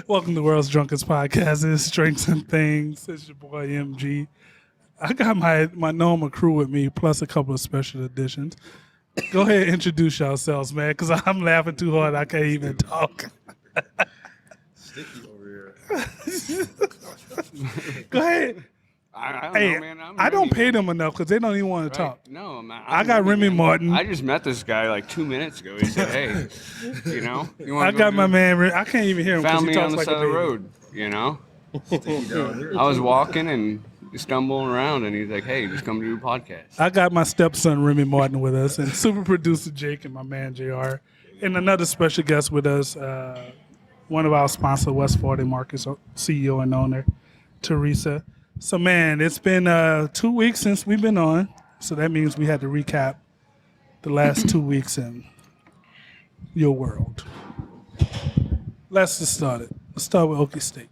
Welcome to the World's Drunkest Podcast. It's Drinks and Things. It's your boy MG. I got my normal crew with me, plus a couple of special additions. Go ahead and introduce yourselves, man, because I'm laughing too hard. I can't even talk. Sticky over here. Go ahead. I don't Hey, know, man. I don't pay them enough because they don't even want to Right? talk. No, man. I got Remy Martin. I just met this guy like 2 minutes ago. He said, "Hey, you know, you want I got my man. I can't even hear him because Found he me on talks the like side a of the baby. road. You know, Sticky down here. I was walking and stumbling around, and he's like, "Hey, just come to do a podcast." I got my stepson Remy Martin with us, and super producer Jake and my man JR, and another special guest with us, one of our sponsors, West 40 Markets CEO and owner, Teresa. So, man, it's been 2 weeks since we've been on, so that means we had to recap the last 2 weeks in your world. Let's just start it. Let's start with Okie State.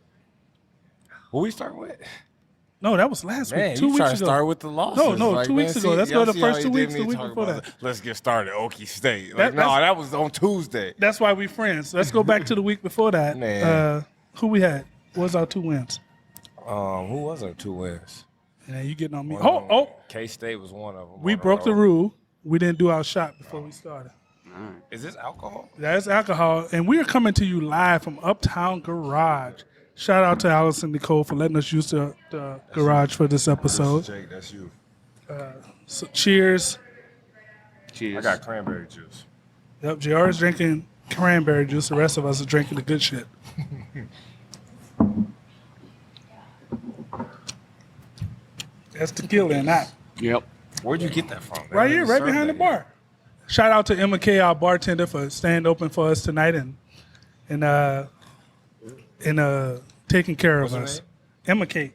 What we start with? No, that was last Man, week. 2 you weeks trying ago. to start with the losses. No, 2 weeks ago. Let's go to the first 2 weeks, the week before that. Let's get started. Okie State. That- That was on Tuesday. That's why we friends. Let's go back to the week before that. Man. Who we had? What was our 2 wins? Who was our 2 wins? Yeah, you getting on me. One of them. Oh, K-State was one of them. we broke the rule. We didn't do our shot before we started. All right. Is this alcohol? That's alcohol. And we are coming to you live from Uptown Garage. Shout out to Alice and Nicole for letting us use the garage for this episode. Jake, that's you. So cheers. Cheers. I got cranberry juice. Yep, JR is drinking cranberry juice. The rest of us are drinking the good shit. That's tequila and that. Yep. Where'd you get that from? They Right didn't here, right serve behind the that bar. Shout out to EmmaKate, our bartender, for staying open for us tonight and taking care of What's us. her EmmaKate.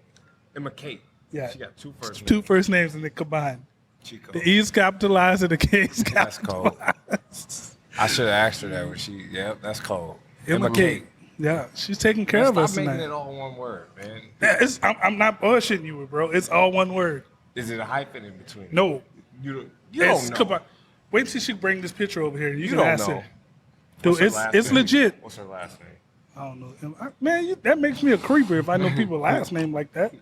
yet. EmmaKate. Yeah. She got two first names. Two first names and they combined. Chico. The E's capitalized and the K's That's cold. capitalized. I should have asked her that when she. Yep, that's cold. EmmaKate. Yeah, she's taking care of Stop us making tonight. it all one word, man. Yeah, I'm not bullshitting you, bro. It's all one word. Is it a hyphen in between? No. You It's don't know. Wait till she bring this picture over here. You can don't ask know. her. Dude, What's her it's last name? legit. What's her last name? I don't know. Man, that makes me a creeper if I know people's last name like that.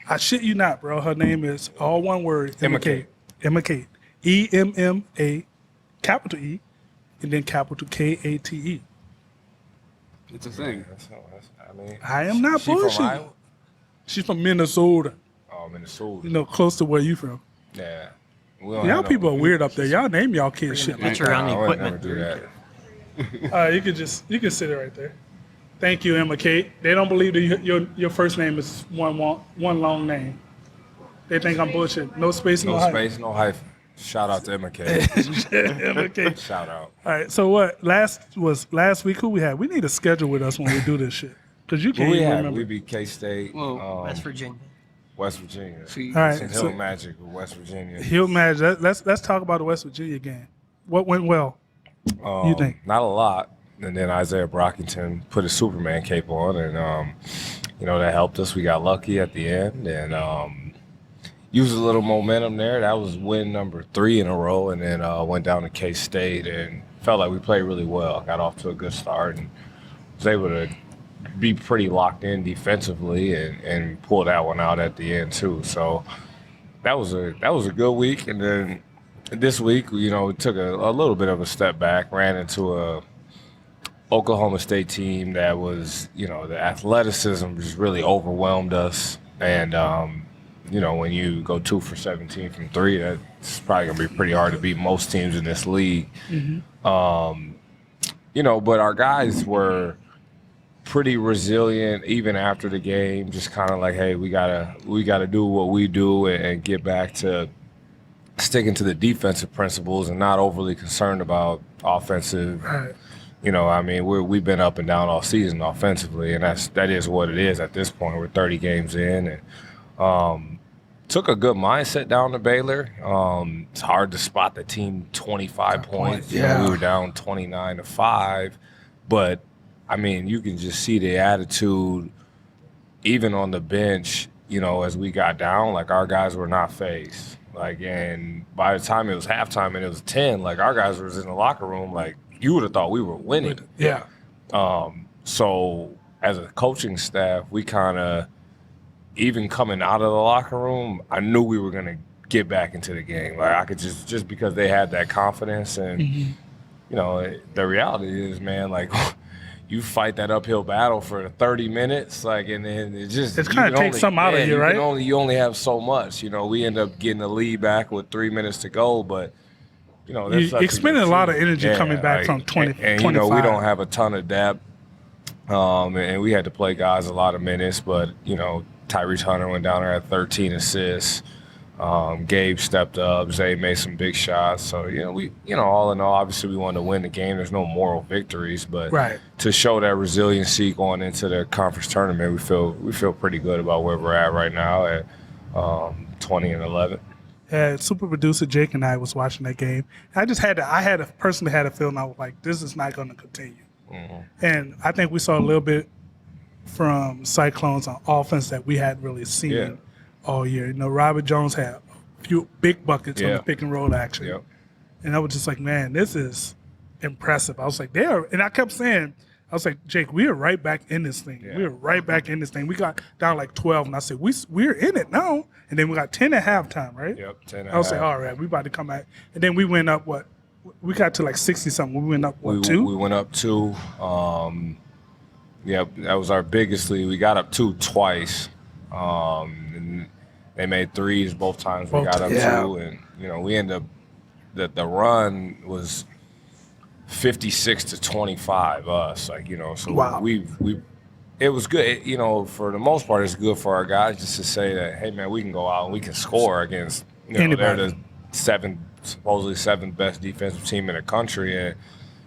I shit you not, bro. Her name is all one word. EmmaKate. EmmaKate. EMMA, capital E, and then capital KATE. It's a thing. I mean, I am not she from bullshitting. Iowa? She's from Minnesota. Oh, Minnesota. You know, close to where you from. Yeah. We don't Y'all have no- people are weird up there. Y'all name y'all kids shit like Picture on the I would never equipment. do that. that. You can sit it right there. Thank you, EmmaKate. They don't believe that your first name is one long name. They think I'm bullshit. No space, no, No hyphen. space, no hyphen. Shout out to EmmaKate. EmmaKate. Shout out. All right. So what? Last week. Who we had? We need a schedule with us when we do this shit because you Who can't we even had? remember. We beat K-State, Well, West Virginia. West Virginia. See, All right. Some So Hill Magic with West Virginia. Hill Magic. Let's talk about the West Virginia game. What went well? You think? Not a lot. And then Isaiah Brockington put his Superman cape on, and that helped us. We got lucky at the end, and used a little momentum there. That was win number 3 in a row, and then went down to K-State and felt like we played really well. Got off to a good start and was able to be pretty locked in defensively and pull that one out at the end too. So that was a good week. And then this week, we took a little bit of a step back, ran into a Oklahoma State team that was, the athleticism just really overwhelmed us. And, when you go 2 for 17 from 3, that's probably going to be pretty hard to beat most teams in this league. But our guys were pretty resilient even after the game, just kind of like, hey, we gotta do what we do and get back to sticking to the defensive principles and not overly concerned about offensive. Right. We've been up and down all season offensively, and that is what it is at this point. We're 30 games in, and took a good mindset down to Baylor. It's hard to spot the team 25 points. Yeah. We were down 29-5, But I mean, you can just see the attitude, even on the bench. As we got down, like our guys were not phased. Like, and by the time it was halftime and it was 10, like our guys was in the locker room, like you would have thought we were winning. Yeah. So as a coaching staff, we kind of, even coming out of the locker room, I knew we were going to get back into the game. Like I could just because they had that confidence. And, the reality is, man, like you fight that uphill battle for 30 minutes, like, and then it kind of takes something out of you, right? You only have so much. We end up getting the lead back with 3 minutes to go, but you expended a lot of energy coming back from 20. And 25. we don't have a ton of depth, and we had to play guys a lot of minutes. But Tyrese Hunter went down there at 13 assists. Gabe stepped up. Zay made some big shots. So we all in all, obviously we wanted to win the game. There's no moral victories, but to show that resiliency going into the conference tournament, we feel pretty good about where we're at right now at 20-11. Yeah, super producer Jake and I was watching that game. I personally had a feeling. I was like, this is not going to continue. Mm-hmm. And I think we saw a little bit from Cyclones on offense that we hadn't really seen all year. Robert Jones had a few big buckets on the pick and roll action. Yep. And I was just like, man, this is impressive. I was like, and I kept saying, I was like, Jake, we are right back in this thing. Yeah. We are right back in this thing. We got down like 12, and I said, we're in it now. And then we got 10 at halftime, right? Yep, 10 I was like, all right, we about to come back. And then we went up, we got to like 60-something. We went up, 2? We went up 2. That was our biggest lead. We got up 2 twice. And they made threes both times we got up 2. And, we ended up, the run was 56-25 us. Like, so wow. It was good. For the most part, it's good for our guys just to say that, hey, man, we can go out and we can score against, they're the supposedly seventh best defensive team in the country. And,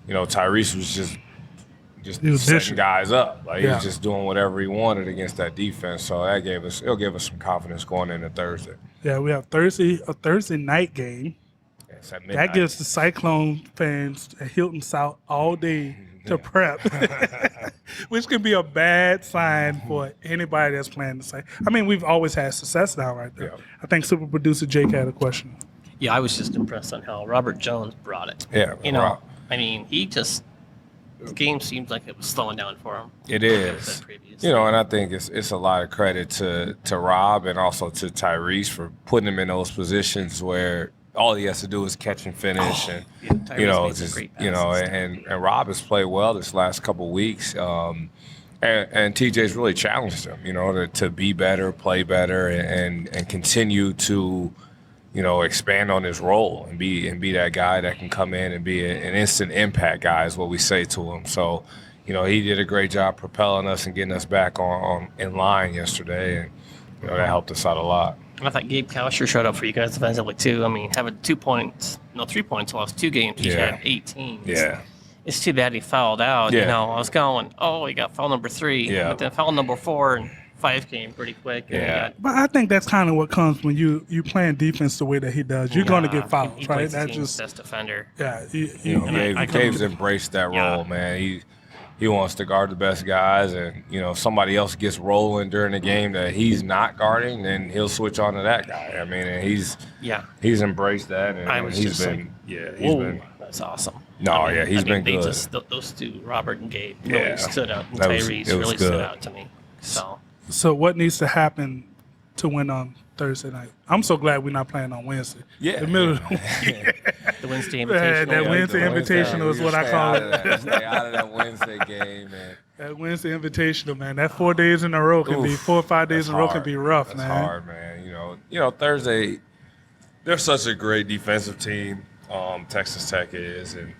Tyrese was just setting guys up. Like, he was just doing whatever he wanted against that defense. So it'll give us some confidence going into Thursday. Yeah, we have a Thursday night game. That gives the Cyclone fans at Hilton South all day to prep, which can be a bad sign for anybody that's playing the site. I mean, we've always had success now right there. Yeah. I think super producer Jake had a question. Yeah, I was just impressed on how Robert Jones brought it. Yeah. I mean, the game seems like it was slowing down for him. It is. And I think it's a lot of credit to Rob and also to Tyrese for putting him in those positions where all he has to do is catch and finish, and and Rob has played well this last couple of weeks, and TJ's really challenged him, to be better, play better, and continue to, expand on his role and be that guy that can come in and be an instant impact guy is what we say to him. So, he did a great job propelling us and getting us back on in line yesterday, and that helped us out a lot. I thought Gabe Cowsher showed up for you guys defensively too. I mean, having 3 points lost 2 games. He had 18. Yeah. It's too bad he fouled out. Yeah. I was going, he got foul number 3. Yeah. But then foul number 4 and 5 came pretty quick. And But I think that's kind of what comes when you playing defense the way that he does. You're going to get fouls, he right? plays the That's team's just best defender. yeah. Gabe's embraced that role, man. He wants to guard the best guys, and if somebody else gets rolling during the game that he's not guarding, then he'll switch on to that guy. I mean, and he's embraced that, and he's been that's awesome. He's been good. Those two, Robert and Gabe, really stood out. And Tyrese really good. stood out to me. So what needs to happen to win on Thursday night? I'm so glad we're not playing on Wednesday. Yeah. The middle of the week. The Wednesday Invitational. That Wednesday Invitational is what I call it. Stay out of that Wednesday game, man. That Wednesday Invitational, man. That 4 days in a row can be 4 or 5 days in a row can be rough, that's man. That's hard, man. Thursday, they're such a great defensive team. Texas Tech is, and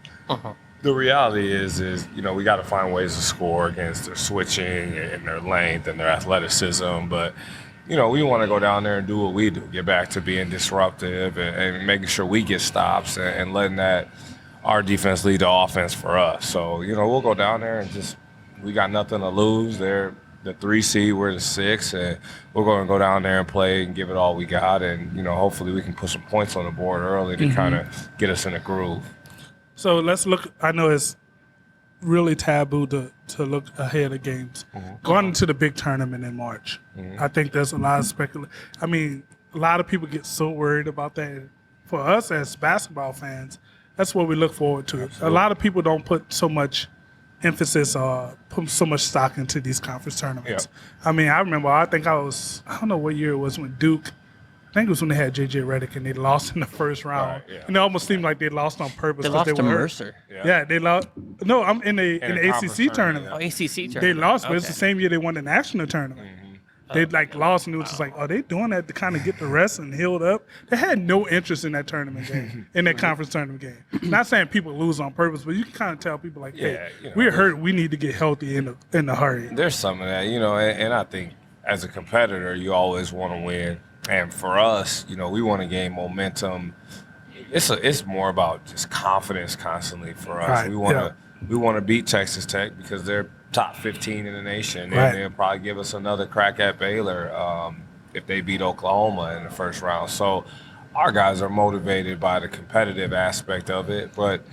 the reality is we got to find ways to score against their switching and their length and their athleticism, but. We want to go down there and do what we do, get back to being disruptive and making sure we get stops and letting our defense lead the offense for us. So, we'll go down there and we got nothing to lose. They're the 3 seed, we're the 6, and we're going to go down there and play and give it all we got. And, hopefully we can put some points on the board early to kind of get us in a groove. So let's look. I know it's really taboo to look ahead of games. Going into the big tournament in March, I think there's a lot of speculation. I mean, a lot of people get so worried about that. For us as basketball fans, that's what we look forward to. A lot of people don't put so much emphasis or put so much stock into these conference tournaments. I mean, I remember, I don't know what year it was when Duke, I think it was when they had J.J. Redick and they lost in the first round. And it almost seemed like they lost on purpose. They lost to Mercer. Yeah, they lost. No, I'm in the ACC tournament. Oh, ACC tournament. They lost, but it's the same year they won the national tournament. They lost, and it was just like, are they doing that to kind of get the rest and healed up? They had no interest in that tournament game, in that conference tournament game. Not saying people lose on purpose, but you can kind of tell people like, hey, we're hurt. We need to get healthy in the hurry. There's some of that, and I think as a competitor, you always want to win. And for us, we want to gain momentum. It's more about just confidence constantly for us. Right. We want to beat Texas Tech because they're top 15 in the nation, and they'll probably give us another crack at Baylor if they beat Oklahoma in the first round. So our guys are motivated by the competitive aspect of it. But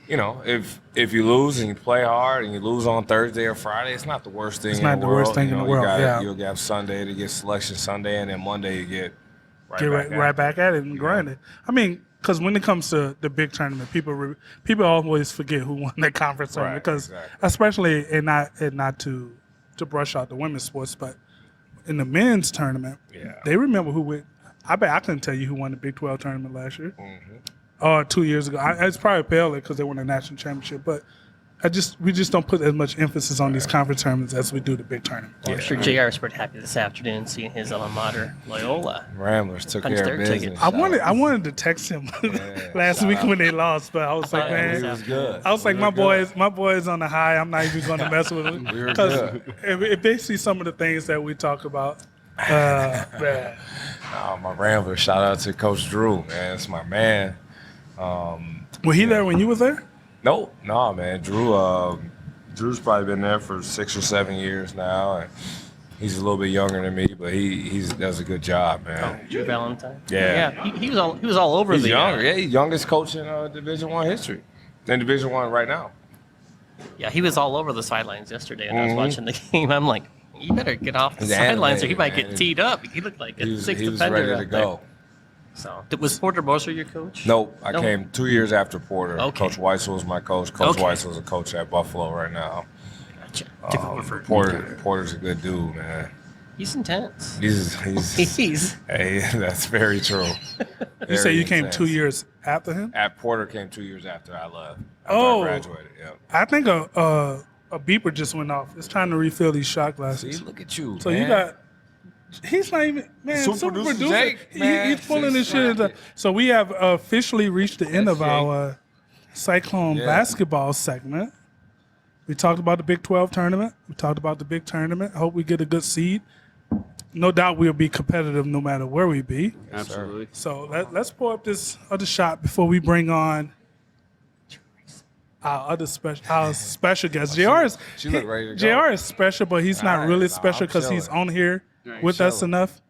if you lose and you play hard and you lose on Thursday or Friday, it's not the worst thing. It's not the worst thing in the world. You'll have Sunday to get selection Sunday, and then Monday you get right back at it and grind it. I mean, because when it comes to the big tournament, people always forget who won that conference tournament. Because especially and not to brush out the women's sports, but in the men's tournament, they remember who went. I bet I couldn't tell you who won the Big 12 tournament last year. 2 years ago. It's probably Baylor because they won a national championship, but we just don't put as much emphasis on these conference tournaments as we do the big tournament. I'm sure JR is pretty happy this afternoon seeing his alma mater, Loyola. Ramblers took care of business. I wanted to text him last week when they lost, but I was like, man, he was good. I was like, my boy's on the high. I'm not even going to mess with him because if they see some of the things that we talk about, man. My Rambler, shout out to Coach Drew, man. It's my man. Were he there when you was there? No, man. Drew's probably been there for 6 or 7 years now, and he's a little bit younger than me, but he does a good job, man. Drew Valentine. Yeah. He was all over He's the. younger. He's youngest coach in Division I history, in Division I right now. Yeah, he was all over the sidelines yesterday, and I was watching the game. I'm like, you better get off the sidelines, or he might get teed up. He looked like a sixth he was defender ready to go. There. So, was Porter Moser your coach? Nope, I came 2 years after Porter. Okay. Coach Weissel was my coach. Coach Weissel's a coach at Buffalo right now. Gotcha. Took over for Porter's a good dude, man. He's intense. He's Hey, that's very true. You say you came 2 years after him? Porter came 2 years after I left. After I graduated. Yeah. I think a beeper just went off. It's time to refill these shot glasses. See, look at you. So man. you got. He's not even man. Super producer. Jake, man. He's pulling this shit. So we have officially reached the end of our Cyclone basketball segment. We talked about the Big 12 tournament. We talked about the big tournament. I hope we get a good seed. No doubt we'll be competitive no matter where we be. Absolutely. So let's pour up this other shot before we bring on our special guest. She look ready to go. JR is special, but he's not really special because he's on here with us enough.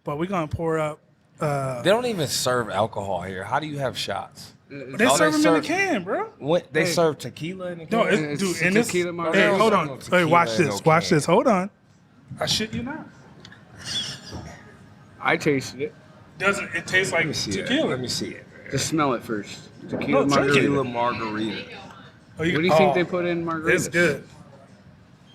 But we're gonna pour up. They don't even serve alcohol here. How do you have shots? They serve them in the can, bro. They serve tequila in the can? No, dude, in this. Tequila margarita. Hey, hold on. No Hey, tequila watch in this. no Watch can. this. Hold on. I shit you not. I tasted it. Doesn't it taste like tequila? Let me see it. Just smell it first. No, Tequila margarita. Tequila margarita. Oh, What do you think they put in margarita? It's good.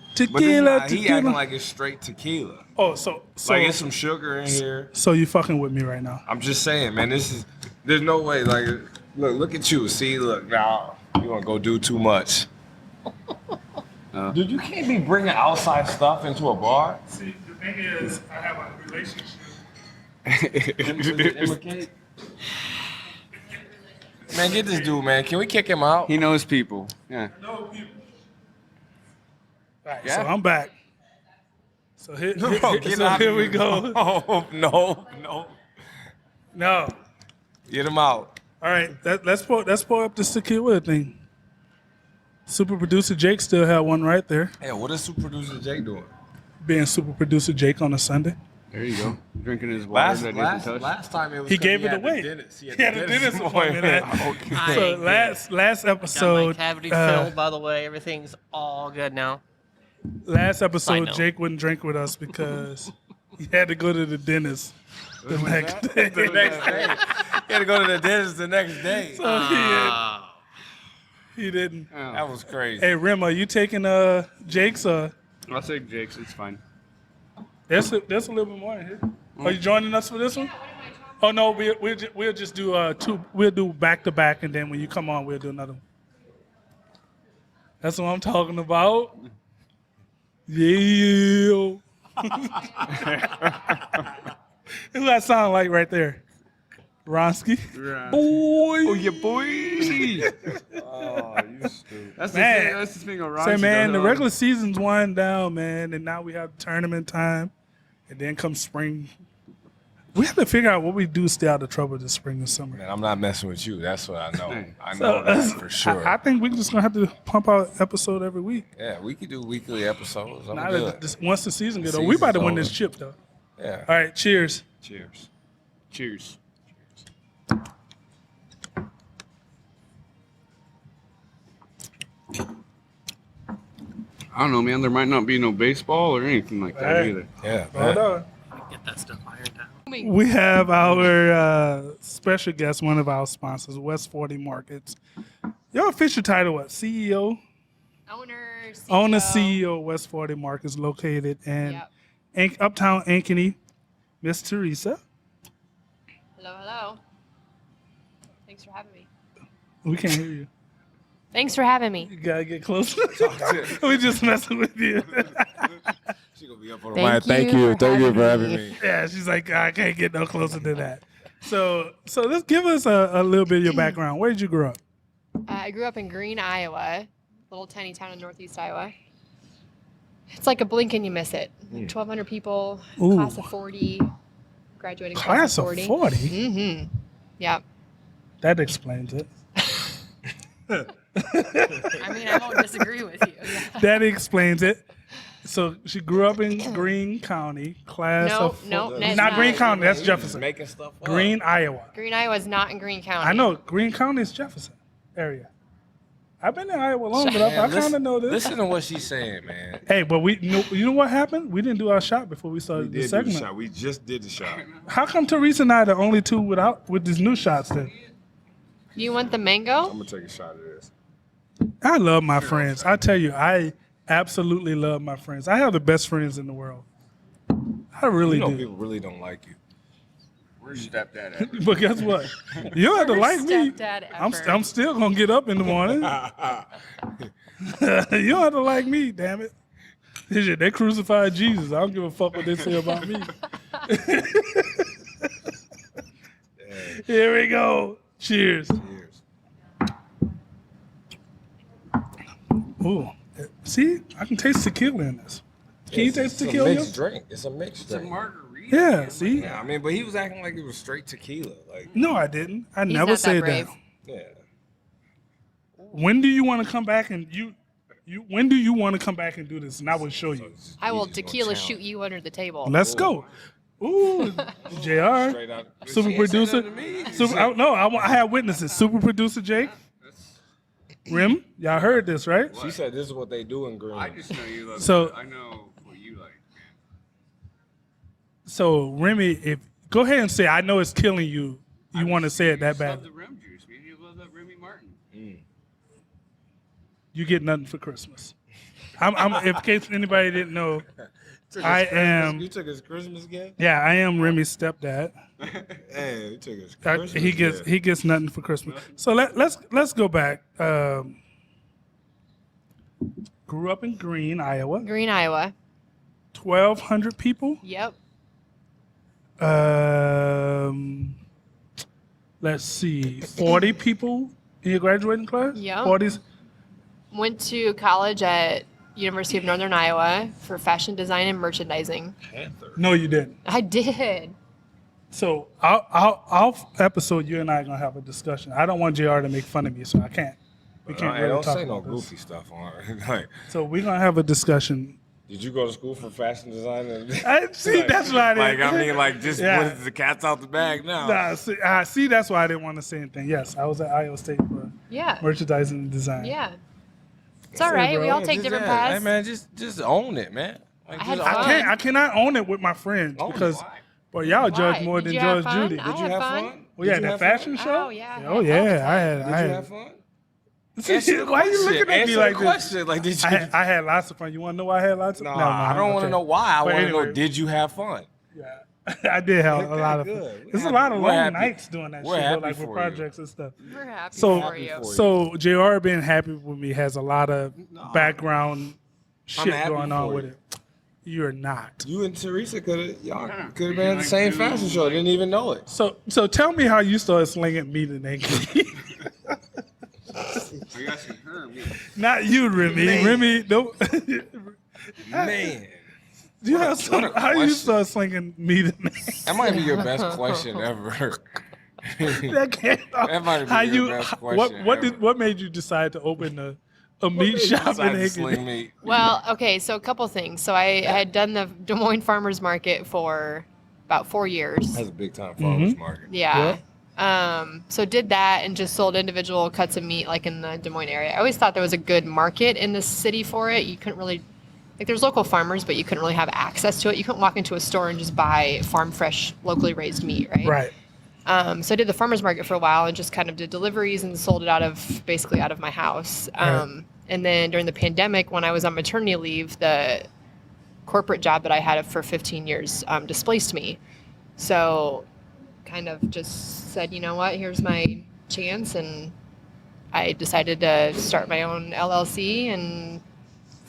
But Tequila. he acting like it's straight tequila. Oh, so Like it's some sugar in here. So you fucking with me right now? I'm just saying, man. There's no way. Like, look at you. See, look now. You want to go do too much. Dude, you can't be bringing outside stuff into a bar. See, the thing is, I have a relationship. EmmaKate. Man, get this dude, man. Can we kick him out? He knows people. Yeah. No people. All right, Yeah. so I'm back. So here, Bro, get so out here of we here. go. Oh, no. No. Get him out. All right, let's pour up this tequila thing. Super producer Jake still had one right there. Hey, what is super producer Jake doing? Being super producer Jake on a Sunday. There you go. Drinking his water that he doesn't touch. last time it was He gave it away. He had a dentist appointment. So last Got my episode, cavity filled, by the way. Everything's all good now. last Side episode, note. Jake wouldn't drink with us because he had to go to the dentist the next day. the next day. He had to go to the dentist the next day. So he didn't. That was crazy. Hey, Rim, are you taking Jake's? I'll say Jake's. It's fine. There's a little bit more in here. Are you joining us for this one? Oh no, we'll just do two. We'll do back to back, and then when you come on, we'll do another one. That's what I'm talking about. Yeah. Who that sound like right there? Ronsky. Right. Boy. Oh, yeah, boy. Oh, you stupid. That's Man. the thing of Say, man, the Ronchi, regular season's winding down, man, and now we have tournament time, and then come spring. We have to figure out what we do to stay out of trouble this spring and summer. Man, I'm not messing with you. That's what I know. I So, know that for sure. I think we're just gonna have to pump out an episode every week. Yeah, we could do weekly episodes. I'm Now good. that once the season gets over, we Season's about to win over. this chip though. Yeah. All right, cheers. Cheers. Cheers. I don't know, man. There might not be no baseball or anything like that Hey. either. Yeah. Hold man. on. Get that stuff ironed out. We have our special guest, one of our sponsors, West 40 Markets. Your official title, what? CEO? Owner, CEO. Owner, CEO of West 40 Markets, located in Uptown, Ankeny. Miss Teresa. Hello, hello. Thanks for having me. We can't hear you. Thanks for having me. You gotta get closer. We just messing with you. She gonna be up on the Thank line. Thank you you. for Thank you having for having me. me. Yeah, she's like, I can't get no closer than that. So let's give us a little bit of your background. Where did you grow up? I grew up in Green, Iowa, little tiny town in northeast Iowa. It's like a blink and you miss it. 1,200 people, Ooh. class of 40, graduating Class of 40. 40? Mm-hmm. Yeah. That explains it. I mean, I won't disagree with you. Yeah. That explains it. So she grew up in Greene County, class of No, that's not Greene not. County, that's Jefferson. Making stuff up. Greene, Iowa. Green, Iowa is not in Green County. I know Greene County is Jefferson area. I've been in Iowa long enough. I kind of know this. Listen to what she's saying, man. Hey, but you know what happened? We didn't do our shot before we started We the did do the segment. shot. We just did the shot. How come Teresa and I are the only two with these new shots then? You want the I'm mango? gonna take a shot of this. I love my friends. I tell you, I absolutely love my friends. I have the best friends in the world. I really You know do. people really don't like you. Where's your stepdad at? But guess what? You don't have to like me. Stepdad I'm effort. still gonna get up in the morning. You don't have to like me, damn it. They crucified Jesus. I don't give a fuck what they say about me. Here we go. Cheers. Cheers. Ooh. See, I can taste tequila in this. Can you taste It's a tequila? mixed drink. It's a mixed drink. Margarita. Yeah, see? Yeah, I mean, but he was acting like it was straight tequila. Like, No, I didn't. I He's never not that said brave. that. yeah. When do you want to come back and when do you want to come back and do this? And I will show you. I will He's just gonna tequila challenge. shoot you under the table. Let's go. Ooh, JR, Straight out. super She ain't say producer. nothing to me. Super, I have witnesses. Super producer Jake. Rim, y'all heard this, right? She said this is what they do in Green. I just know you love So- it. I know what you like, man. So Remy, go ahead and say, I know it's killing you. You want to say it that You bad. love the rim juice, man. You love that Remy Martin. You get nothing for Christmas. I'm in case anybody didn't know, I am. You took his Christmas gift. Yeah, I am Remy's stepdad. Hey, you took his I- Christmas he gets nothing for Christmas. So let's go back. Grew up in Greene, Iowa. Green, Iowa. 1,200 people. Yep. Let's see, 40 people in your graduating class. Yep. 40s. Went to college at University of Northern Iowa for fashion design and merchandising. No, you didn't. I did. So off episode, you and I are gonna have a discussion. I don't want JR to make fun of me, so I can't. We can't Hey, really don't talk say no about this. goofy stuff on it. Like, So we're gonna have a discussion. Did you go to school for fashion design? See, that's why I didn't. Like, I mean, like, just Yeah. what is the cat's out the bag now? Nah, see, that's why I didn't want to say anything. Yes, I was at Iowa State for Yeah. merchandising and design. Yeah. It's all right. bro. We all Yeah, take just- different yeah. paths. Hey, man, just own it, man. Like, I had just fun. own it. I cannot own it with my friends Own it. because, well, y'all judge Why? more Did than you have Judge fun? Judy. I Did you had have fun. fun? Oh yeah, Did you that have fashion fun? show. Oh, yeah, I Oh had yeah, all the I time. had. Did I you had. have fun? Why you looking at me Answer like the this? question. Like, did you? I had lots of fun. You want to know why I had lots of No, fun? I don't want to okay. know why. I But want to know, anyway. did you have fun? Yeah, I did have a Okay, lot of fun. good. There's a We're lot of happy. long We're happy. nights doing that We're shit, though, happy like with for you. projects and stuff. We're happy So, for you. so Jr. being happy with me has a lot of background shit happy going on for with you. it. You're not. You and Teresa could have been at the same fashion show. Didn't even know it. So tell me how you started slinging meat and egg. Are you asking her or me? Not you, Remy. Man. Remy, no. Man, Do you have some? what a How you question. start slinging meat and egg? that might be your best question ever. That can't. That might be how your you? best What question what ever. did what made you decide to open a meat shop in Decided to Aiken? sling meat. Well, okay, so a couple things. So I had done the Des Moines Farmers Market for about 4 years. That's a big time Mm-hmm. farmers market. Yeah. So did that and just sold individual cuts of meat like in the Des Moines area. I always thought there was a good market in the city for it. You couldn't really, like there's local farmers, but you couldn't really have access to it. You couldn't walk into a store and just buy farm fresh, locally raised meat, right? Right. So I did the farmers market for a while and just kind of did deliveries and sold it basically out of my house. Right. And then during the pandemic, when I was on maternity leave, the corporate job that I had for 15 years displaced me. So kind of just said, you know what, here's my chance. And I decided to start my own LLC and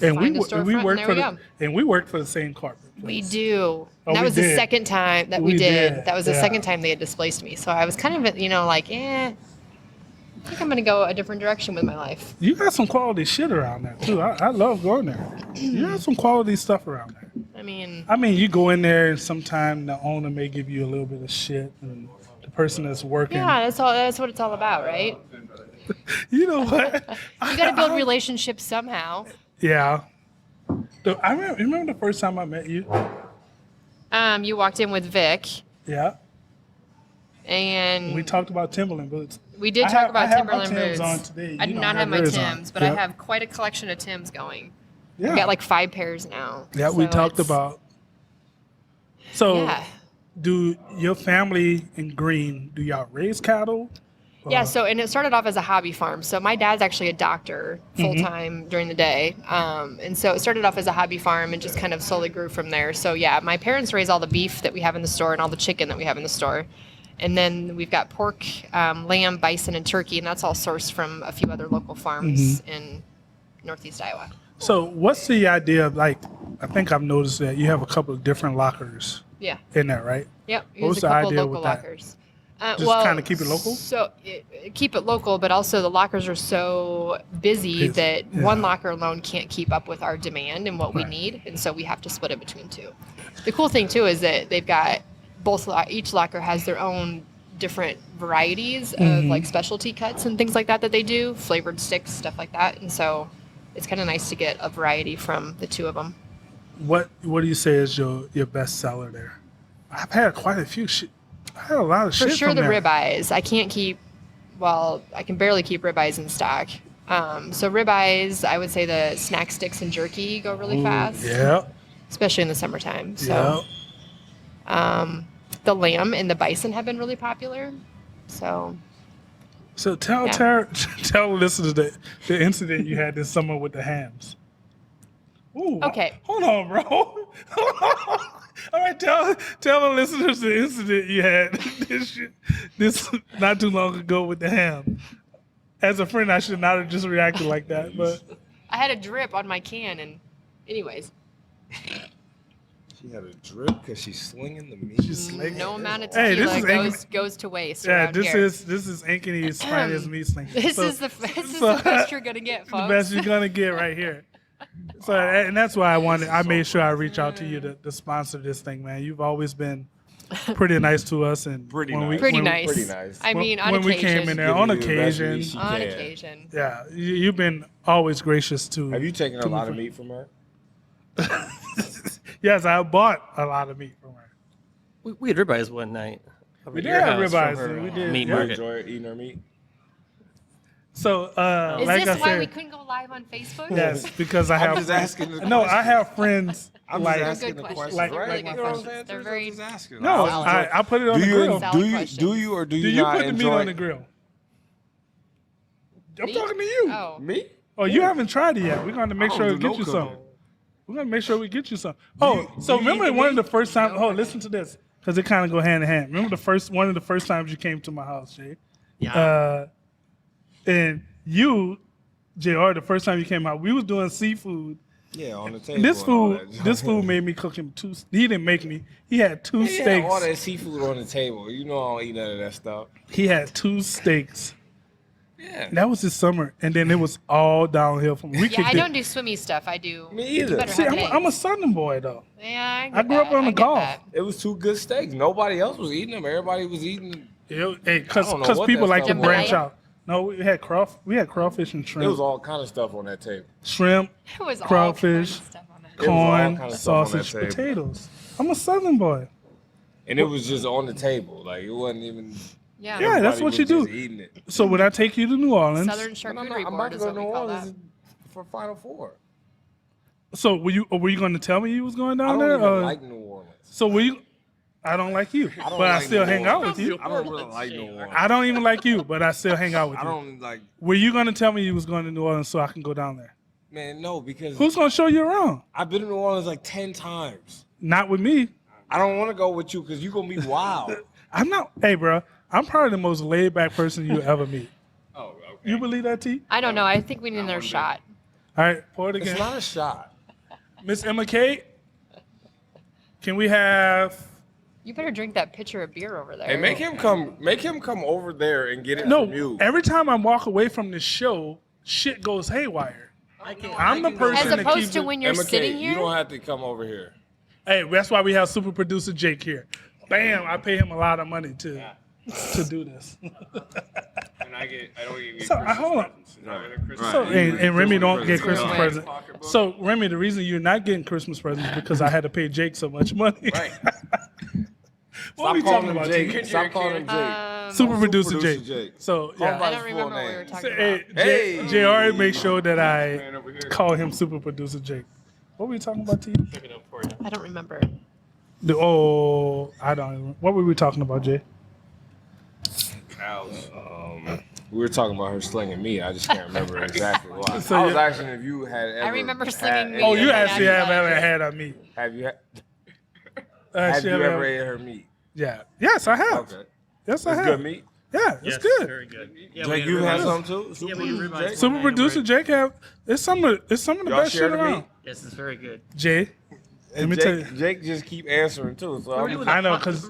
And find a we storefront, and worked there for we the go. and we worked for the same carpet. We place. do. Oh, That we was the did. second time that We we did. did, That was the yeah. second time they had displaced me. So I was kind of, like, I think I'm going to go a different direction with my life. You got some quality shit around there too. I love going there. You got some quality stuff around there. I mean, You go in there and sometimes the owner may give you a little bit of shit, and the person that's working. yeah, that's what it's all about, right? You know what? You got to build relationships somehow. Yeah. I remember the first time I met you. You walked in with Vic, Yeah. and We talked about Timberland boots. we did I talk have- about I have my Timberland Timbs boots. on today. I You do don't not have my yours on. Timbs, but I Yeah. have quite a collection of Timbs going. Yeah. I got like 5 pairs now. Yeah, we So talked it's- about. So, Yeah. do your family in Green, do y'all raise cattle? Yeah, so and it started off as a hobby farm. So my dad's actually a doctor full time during the day, and so it started off as a hobby farm and just kind of slowly grew from there. So yeah, my parents raise all the beef that we have in the store and all the chicken that we have in the store, and then we've got pork, lamb, bison, and turkey, and that's all sourced from a few other local farms in Northeast Iowa. So, what's the idea of, like, I think I've noticed that you have a couple of different lockers Yeah. in there, right? Yep. What was Use a the couple idea local with that? lockers. Just kinda keep it local? So keep it local, but also the lockers are so busy that yeah. one locker alone can't keep up with our demand and what we Right. need, and so we have to split it between 2. The cool thing too is that they've got each locker has their own different varieties of like specialty cuts and things like that they do, flavored sticks, stuff like that, and so it's kind of nice to get a variety from the 2 of them. What do you say is your best seller there? I've had quite a few shit. I had a lot of For shit sure, from the there. ribeyes. I can barely keep ribeyes in stock. So ribeyes, I would say the snack sticks and jerky go really fast, Yeah. especially in the summertime. So the lamb and the bison have been really popular. So So tell Yeah. tell listeners the incident you had this summer with the hams. Ooh, Okay. Hold on, bro. All right, tell the listeners the incident you had this not too long ago with the ham. As a friend, I should not have just reacted like that, but I had a drip on my can, and anyways, She had a drip because she's slinging the meat. no amount of Hey, this tequila is goes to waste. yeah, around this here. is Ankeny's finest meat sling. This So- is the best you're gonna get, the folks. best you're gonna get right here. So, and that's why I made sure I reach out to you to sponsor this thing, man. You've always been pretty nice to us, and Pretty when nice. we- Pretty when- nice. Pretty nice. I mean, on when we occasion. came in there on Giving you the best occasion, meat she On can. occasion. yeah, you've been always gracious to. Have you taken a to lot of me. meat from her? Yes, I bought a lot of meat from her. We had ribeyes one night. over We at did your have house from ribeyes. her, We did. Meat You market. enjoy eating her meat? So, Is like this I why said, we couldn't go live on Facebook? yes, because I I'm have just asking the no, question. I have friends I'm like just asking Good the questions. questions, Like- They're right? really You good know what I'm questions. saying? They're I'm very. just asking. no, Salad. I put it on Do the you, grill. Salad do you questions. do you or do you Do you not put the meat enjoy on the grill? I'm Meat? talking to you. Oh. Me? Oh, you haven't tried it yet. We're going to make I sure don't we do get you no some. cooking. We're going to make sure we get you some. Oh, so do you remember eat the one of the meat? first times, listen to this, because it kind of go hand in hand. Remember one of the first times you came to my house, Jay? Yeah. And you, JR, the first time you came out, we was doing seafood. Yeah, on the table. This and all food, that. this food made me cook him two. He didn't make me. He had two He had steaks. all that seafood on the table. You know I don't eat none of that stuff. He had two steaks. Yeah. That was this summer, and then it was all downhill from. We Yeah, kicked I it. don't do swimmy stuff. I do. Me either. Better See, have I'm a eggs. Southern boy though. Yeah, I grew up on the get Gulf. that. It was two good steaks. Nobody else was eating them. Everybody was eating. Hey, I because don't know what people that like to stuff was. branch out. No, we had crawfish and It shrimp, was all kind of stuff on that table. shrimp, It was all Crawfish. kinds of stuff on it. It was all corn, kind of stuff on that sausage, table. potatoes. I'm a Southern boy. And it was just on the table. Like it wasn't even. Yeah. Yeah, that's everybody what you was do. just Eating it. So when I take you to New Orleans, Southern But I'm charcuterie about board to is go what to we New call that. Orleans for Final Four. so were you going to tell me you was going I down don't there? even or- like New Orleans. So were you? I don't like you, I don't but I like still New hang out Orleans. with you. I don't really like New Orleans. I don't even like you, but I still hang out with I you. don't like. Were you going to tell me you was going to New Orleans so I can go down there? Man, no, because Who's going to show you around? I've been to New Orleans like 10 times. Not with me. I don't want to go with you because you're gonna be wild. I'm not. Hey, bro, I'm probably the most laid back person you ever meet. Oh, okay. You believe that, T? I don't know. I think we need another shot. All right, pour it It's again. not a shot. Miss EmmaKate, can we have? You better drink that pitcher of beer over there. Hey, make him come over there and get it No, from you. every time I walk away from this show, shit goes haywire. I'm the person As that opposed keeps to it- when you're EmmaKate, sitting you here. don't have to come over here. Hey, that's why we have super producer Jake here. Bam! I pay him a lot of money to do this. And I don't even get So, Christmas hold on. presents. Not really Christmas So, presents. and Remy don't get presents. Christmas Right. presents. So Remy, the reason you're not getting Christmas presents is because I had to pay Jake so much money. Right. What are we Stop talking calling him about, Jake. Jake? Stop calling him Jake. Super producer Producer Jake. Jake. So Call him yeah. by I his don't full remember what we were name. talking Hey, about. JR, make sure that I Man over here. call him super producer Jake. What were we talking about, T? Look it up for you. I don't remember. I don't even. What were we talking about, Jay? Cows. We were talking about her slinging meat. I just can't remember exactly why. So I was you- asking if you had ever. remember slinging had meat. any- Oh, you Yeah, actually yeah, have yeah. ever had a meat. Have you? Have Actually you have ever ate her meat? Yeah. Yes, I have. Okay. Yes, I It's have. good meat. Yeah, it's Yes, good. Very good. Yeah, Jake, you had some too. Yeah, we had ribeyes. Jake? Super producer Jake have. It's some of the Y'all best shit share the around. meat? Yes, it's very good. Jay, let me Jake, tell you. Jake just keep answering too. So I'm, I know, because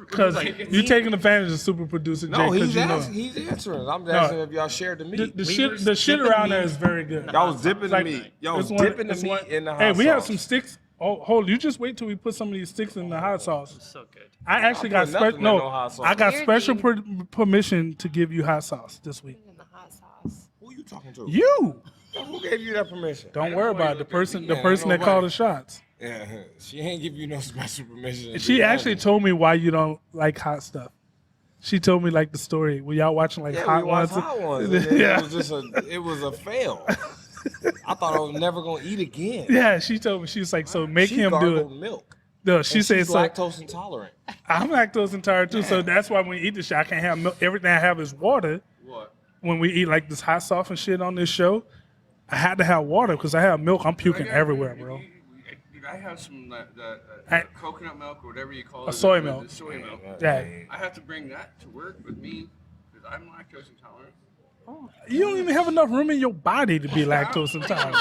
you taking advantage of super producer Jake no, because he's you know. he's answering. I'm asking if y'all shared the meat. The shit around there is very good. Y'all was dipping the Like, meat. Y'all was it's one- dipping the it's meat one- in the hot Hey, we have sauce. some sticks. Oh, hold! You just wait till we put some of these sticks in the hot sauce. So good. I actually got put nothing special. in No, no hot sauce. I got Weirdly. special permission to give you hot sauce this week. In the hot sauce. Who you talking to? You Who gave you that permission? don't worry about it. The person Yeah, ain't that no called way. the shots. Yeah, she ain't give you no special permission. to She do actually nothing. told me why you don't like hot stuff. She told me like the story. Were y'all watching like Yeah, hot we watched ones? hot ones. And then Yeah. it was a fail. I thought I was never gonna eat again. Yeah, she told me. She was like, so make She him do gargled it. milk. No, she And said she's so. lactose intolerant. I'm lactose intolerant too, so that's why when we eat this shit, I can't have milk. Everything I have is water. What? When we eat like this hot sauce and shit on this show, I had to have water because I have milk. I'm puking everywhere, bro. I have some Hey. coconut milk or whatever you call it. soy the milk. soy milk. Yeah, I have to bring that to work with me because I'm lactose intolerant. you don't even have enough room in your body to be lactose intolerant.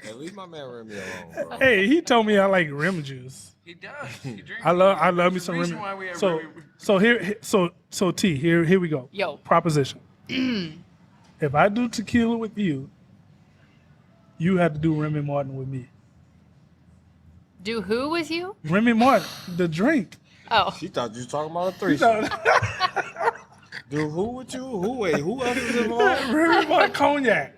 Hey, leave my man Remy alone, bro. Hey, he told me I like rim juice. He does. He drinks I love me There's a some reason rim. why we have So Remy- so T, here we go. Yo. Proposition. If I do tequila with you, you have to do Remy Martin with me. Do who with you? Remy Martin, the drink. Oh, She thought you was talking about a threesome. Do who with you? Who else is involved? Remy Martin cognac.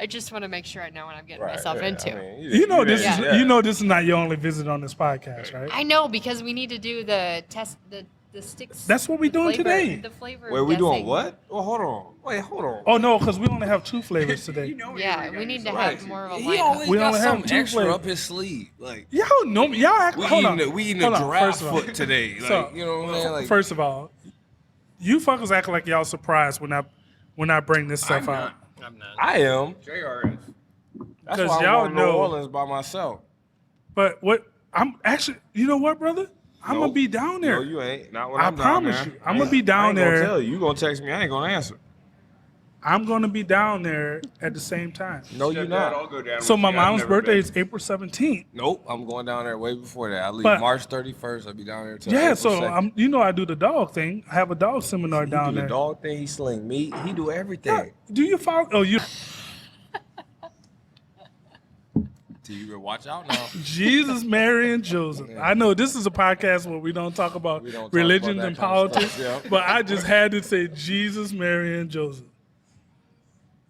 I just want to make sure I know what I'm getting Right, myself yeah, into. I mean, You know this. Yeah. You know this is not your only visit on this podcast, right? I know because we need to do the test, the sticks. That's what we the doing flavor- today. The flavor. Wait, we doing guessing. what? Oh, hold on. Wait, hold on. Oh no, because we only have 2 flavors today. Yeah, we need to have more of a He lineup. always We got only have something 2 extra flavors. up his sleeve. Like Y'all know me. Y'all act. we Hold eating, on. we eating Hold a on, giraffe first of all. foot today. Like So, you know what I'm saying? Like First of all, you fuckers act like y'all surprised when I bring this stuff I'm out. not. I'm not. I am. JR is. That's 'Cause why I'm y'all going to New know- Orleans by myself. But what I'm actually, you know what, brother? I'm gonna Nope. be down there. No, you ain't. Not when I I'm down promise there. you. I'm gonna be down I ain't there. gonna tell you. You gonna text me? I ain't gonna answer. I'm gonna be down there at the same time. No, you're not. I'll go down So with my you. I've mom's never birthday been. is April 17th. Nope, I'm going down there way before that. I leave But- March 31st. I'll be down there till Yeah, April so 2nd. you know I do the dog thing. I have a dog seminar He down do the there. dog thing. He sling meat. He do everything. Yeah. Do you follow? Oh, you. So you better watch out now. Jesus, Mary, and Joseph. I know this is a podcast where we don't talk about We don't talk religions about and that kind of politics, stuff, yeah. but I just had to say Jesus, Mary, and Joseph.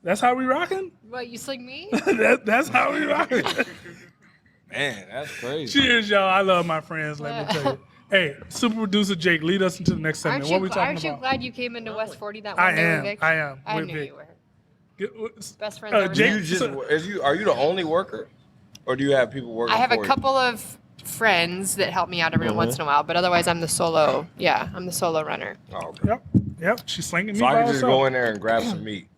That's how we rocking? What, you sling me? That's how we rocking. Man, that's crazy. Cheers, y'all. I love my friends, let me tell you. Hey, super producer Jake, lead us into the next segment. What are we talking Aren't you about? glad you came into West 40 that I one day am. with Vic? I am. I With knew Vic. you were. Get- Best friends Uh, ever Jake- met. You just So- are you the only worker, or do you have people working? I have a for you? couple of friends that help me out every once in a while, but otherwise I'm the solo. Yeah, I'm the solo runner. Oh, okay. Yep. She's slinging me So I by can just herself. go in there and grab some meat.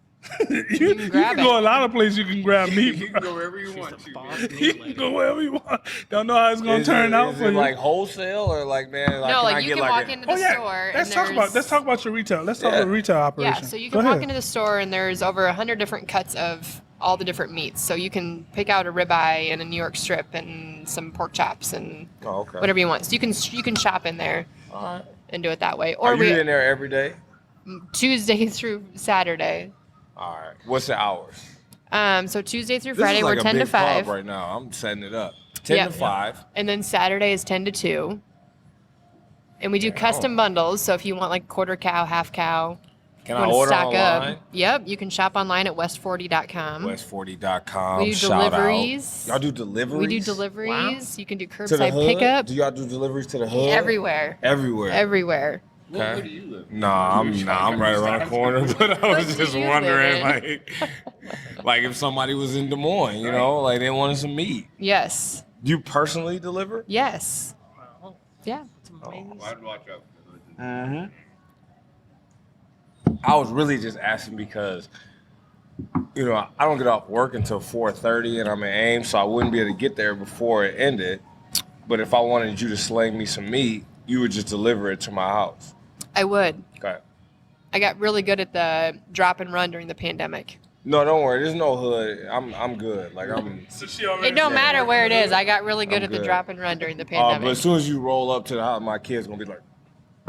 you can grab go it. a lot of places you can grab meat. You can go wherever you want to. Boss man. You meat can lady. go wherever you want. Don't know how it's gonna Is turn it, out is for it you. like wholesale or like man? Like, No, can I like you get can like walk a, into the store. Let's and talk about there's- your retail. Let's talk Yeah. about retail operation. Yeah, so you Go can walk ahead. into the store and there's over 100 different cuts of all the different meats. So you can pick out a ribeye and a New York strip and some pork chops and Oh, okay. whatever you want. So you can shop in there All right. and do it that way. Or Are you in there every day? Tuesday through Saturday. All right. What's the hours? So Tuesday through This Friday is like we're a 10 to big pub 5. right now. I'm setting it up. 10 Yeah. to 5. And then Saturday is 10 to 2. And we do Damn. custom bundles. So if you want like quarter cow, half cow, Can you I want to order stock online? up. Yep, you can shop online at west40.com. West40.com. We do Shout deliveries. out. Y'all do deliveries? We do deliveries. You can do to the curbside hood? pickup. Do y'all do deliveries to the hood? Everywhere. Everywhere. Everywhere. Where do you live? Nah, I'm right around the corner, but I was What just do you wondering, live like if somebody was in Des Moines, you know, like they wanted some meat. Yes. Do you personally deliver? Yes. Yeah. I'd watch out. I was really just asking because, you know, I don't get off work until 4:30, and I'm in Ames, so I wouldn't be able to get there before it ended. But if I wanted you to sling me some meat, you would just deliver it to my house. I would. Okay. I got really good at the drop and run during the pandemic. No, don't worry. There's no hood. I'm good. Like I'm. So she already It don't said- matter where it is. I got really good I'm at the good. drop and run during the But as pandemic. soon as you roll up to the house, my kid's gonna be like,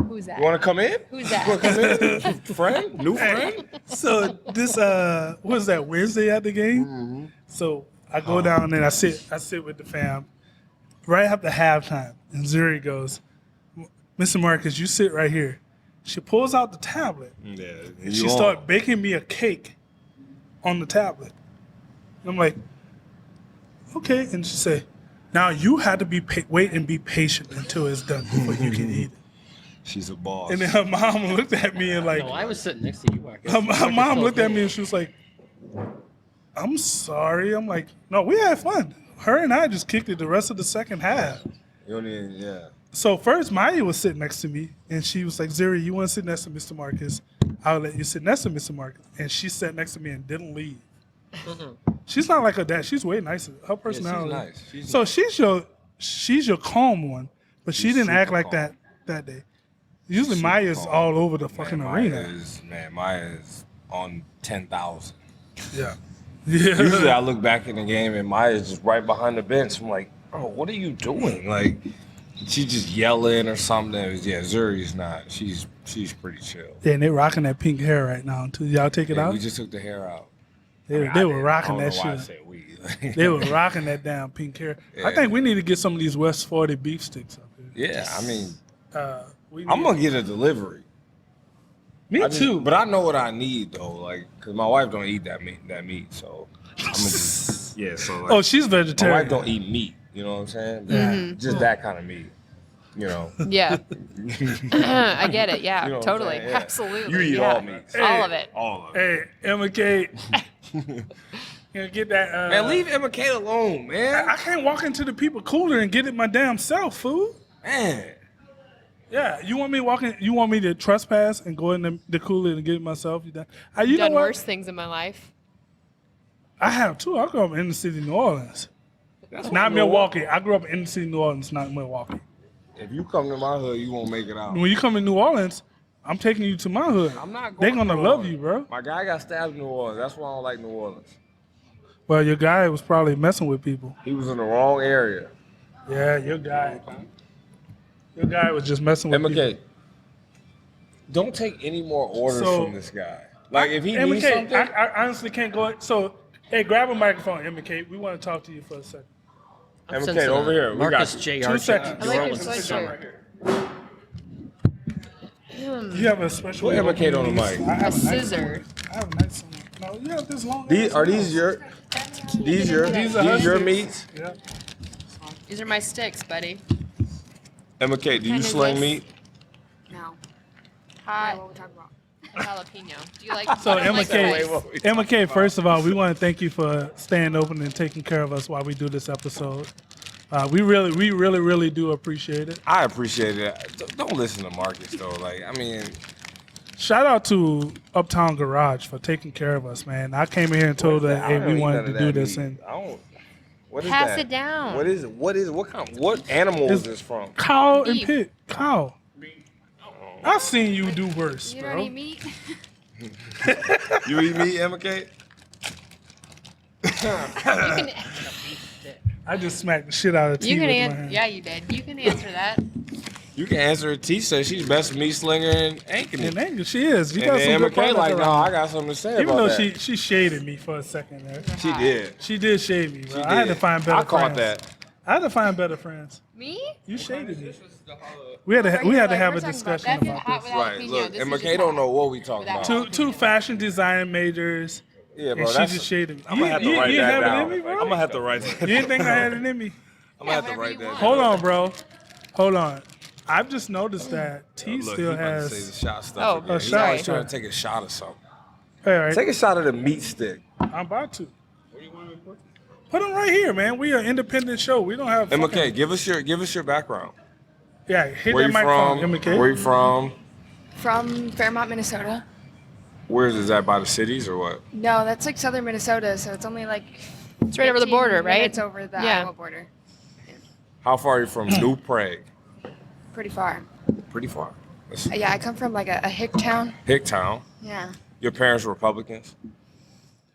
Who's that? "You want to come in? Who's You wanna that? come in? Friend? New friend?" So this what was that Wednesday at the game? Mm-hmm. So I go down and I sit with the fam right after halftime, and Zuri goes, "Mr. Marcus, you sit right here." She pulls out the tablet. Yeah. And she started baking me a cake on the tablet. And I'm like, okay. And she said, now you had to wait and be patient until it's done before you can eat it. She's a boss. And then her mom looked at me and like, No, I was sitting next to you, Marcus. her Marcus mom told looked at me and she was like, I'm sorry. I'm like, no, we had fun. Her and I just kicked it the rest of the second half. You don't even, yeah. So first, Maya was sitting next to me, and she was like, "Zuri, you want to sit next to Mr. Marcus? I'll let you sit next to Mr. Marcus." And she sat next to me and didn't leave. She's not like her dad. She's way nicer. Her personality. nice. She's so she's your calm one, but she She's didn't act super like calm. that day. Usually Super Maya's calm. all over the fucking arena. Maya is on 10,000. Yeah. Yeah. Usually I look back in the game and Maya's just right behind the bench. I'm like, oh, what are you doing? Like, she's just yelling or something. Yeah, Zuri's not. She's pretty chill. Yeah, and they rocking that pink hair right now too. Y'all take it Yeah, out. we just took the hair out. They, I mean, they I were didn't. rocking I don't that know why I shit. said we. They were rocking that damn pink hair. I Yeah. think we need to get some of these West 40 beef sticks up here. Yeah, I mean, We I'm need- going to get a delivery. Me too. But I know what I need though, like, cause my wife don't eat that meat, so I'm gonna just so. Like, Oh, she's my vegetarian. wife don't eat meat. You know what I'm saying? Mm-hmm. Just that kind of meat. You know. Yeah. I get it. Yeah, You know what I'm totally. saying? Yeah. Absolutely. You eat yeah. all meats. All of it. All of it. Hey, EmmaKate. You get that? Man, leave EmmaKate alone, man. I can't walk into the people cooler and get it my damn self, fool. Man. Yeah, you want me walking? You want me to trespass and go in the cooler and get it myself? You know Done what? worse things in my life. I have too. I grew up in the city of New Orleans, That's not what Milwaukee. I grew up in the city of New Orleans, not Milwaukee. If you come to my hood, you won't make it out. When you come to New Orleans, I'm taking you to my hood. I'm not They're going gonna to New love Orleans. you, bro. My guy got stabbed in New Orleans. That's why I don't like New Orleans. Well, your guy was probably messing with people. He was in the wrong area. Yeah, your guy. Your guy was just messing with people. EmmaKate, don't take any more orders So- from this guy. Like, if he needs EmmaKate, something, I honestly can't go. So, hey, grab a microphone, EmmaKate. We want to talk to you for a second. I'm EmmaKate, sensing over a here. We Marcus got Jr. 2 seconds. I like your Orleans sweatshirt. summer. You have a special. Put EmmaKate on the mic. I A have a nice scissor. one. I have a nice one. No, you have this long. Are these your These are her your sticks. meats? Yeah. These are my sticks, buddy. EmmaKate, do you Kind of sling this. meat? No. Hi. What we talking about? Jalapeno. Do you like? So I don't like EmmaKate, spice. EmmaKate, first of all, we want to thank you for staying open and taking care of us while we do this episode. We really do appreciate it. I appreciate it. Don't listen to Marcus though. Like, I mean, Shout out to Uptown Garage for taking care of us, man. I came in here and told her, hey, we wanted to do this, and I don't. What is Pass that? it down. What is it? What animal is this from? cow and Beef. pig. Cow. I've seen you do worse, You don't bro. eat meat? You eat meat, EmmaKate? You can. I just smacked the shit out of T You can with my answer. hand. Yeah, you did. You can answer that. You can answer it. T says she's best meat slinger in Ankeny. And Angel, she is. You And got some then good EmmaKate product like, no, around. I got something to say Even about though that. she shaded me for a second there. She did. She did shade me, bro. She I had to did. find better I caught friends. that. I had to find better friends. Me? You shaded me. We had to have a discussion about this. Right. Look, EmmaKate don't know what we talking about. Two fashion design majors. Yeah, And bro. she That's, just shaded me. I'm gonna have to write you that have it down. in me, bro? I'm gonna have to write that. You didn't think I had it in me? I'm gonna have to whatever write you that. want. Hold on, bro. Hold on. I've just noticed that T Look, still he about to say the has. shot stuff Oh, again. a He's shot always stuff. trying to take a shot of something. All right, Take a shot of the meat stick. I'm about to. Put them right here, man. We are an independent show. We don't have. EmmaKate, fucking- give us your background. Yeah, hit Where that you microphone, from? EmmaKate. Where you from? From Fairmont, Minnesota. Where is that, by the cities or what? No, that's like southern Minnesota, so it's only like It's right over the 15 border, right? minutes over the Yeah. Iowa border. How far are you from New Prague? Pretty far. Pretty far. That's Yeah, I come from like a hick town. Hicktown. Yeah. Your parents were Republicans?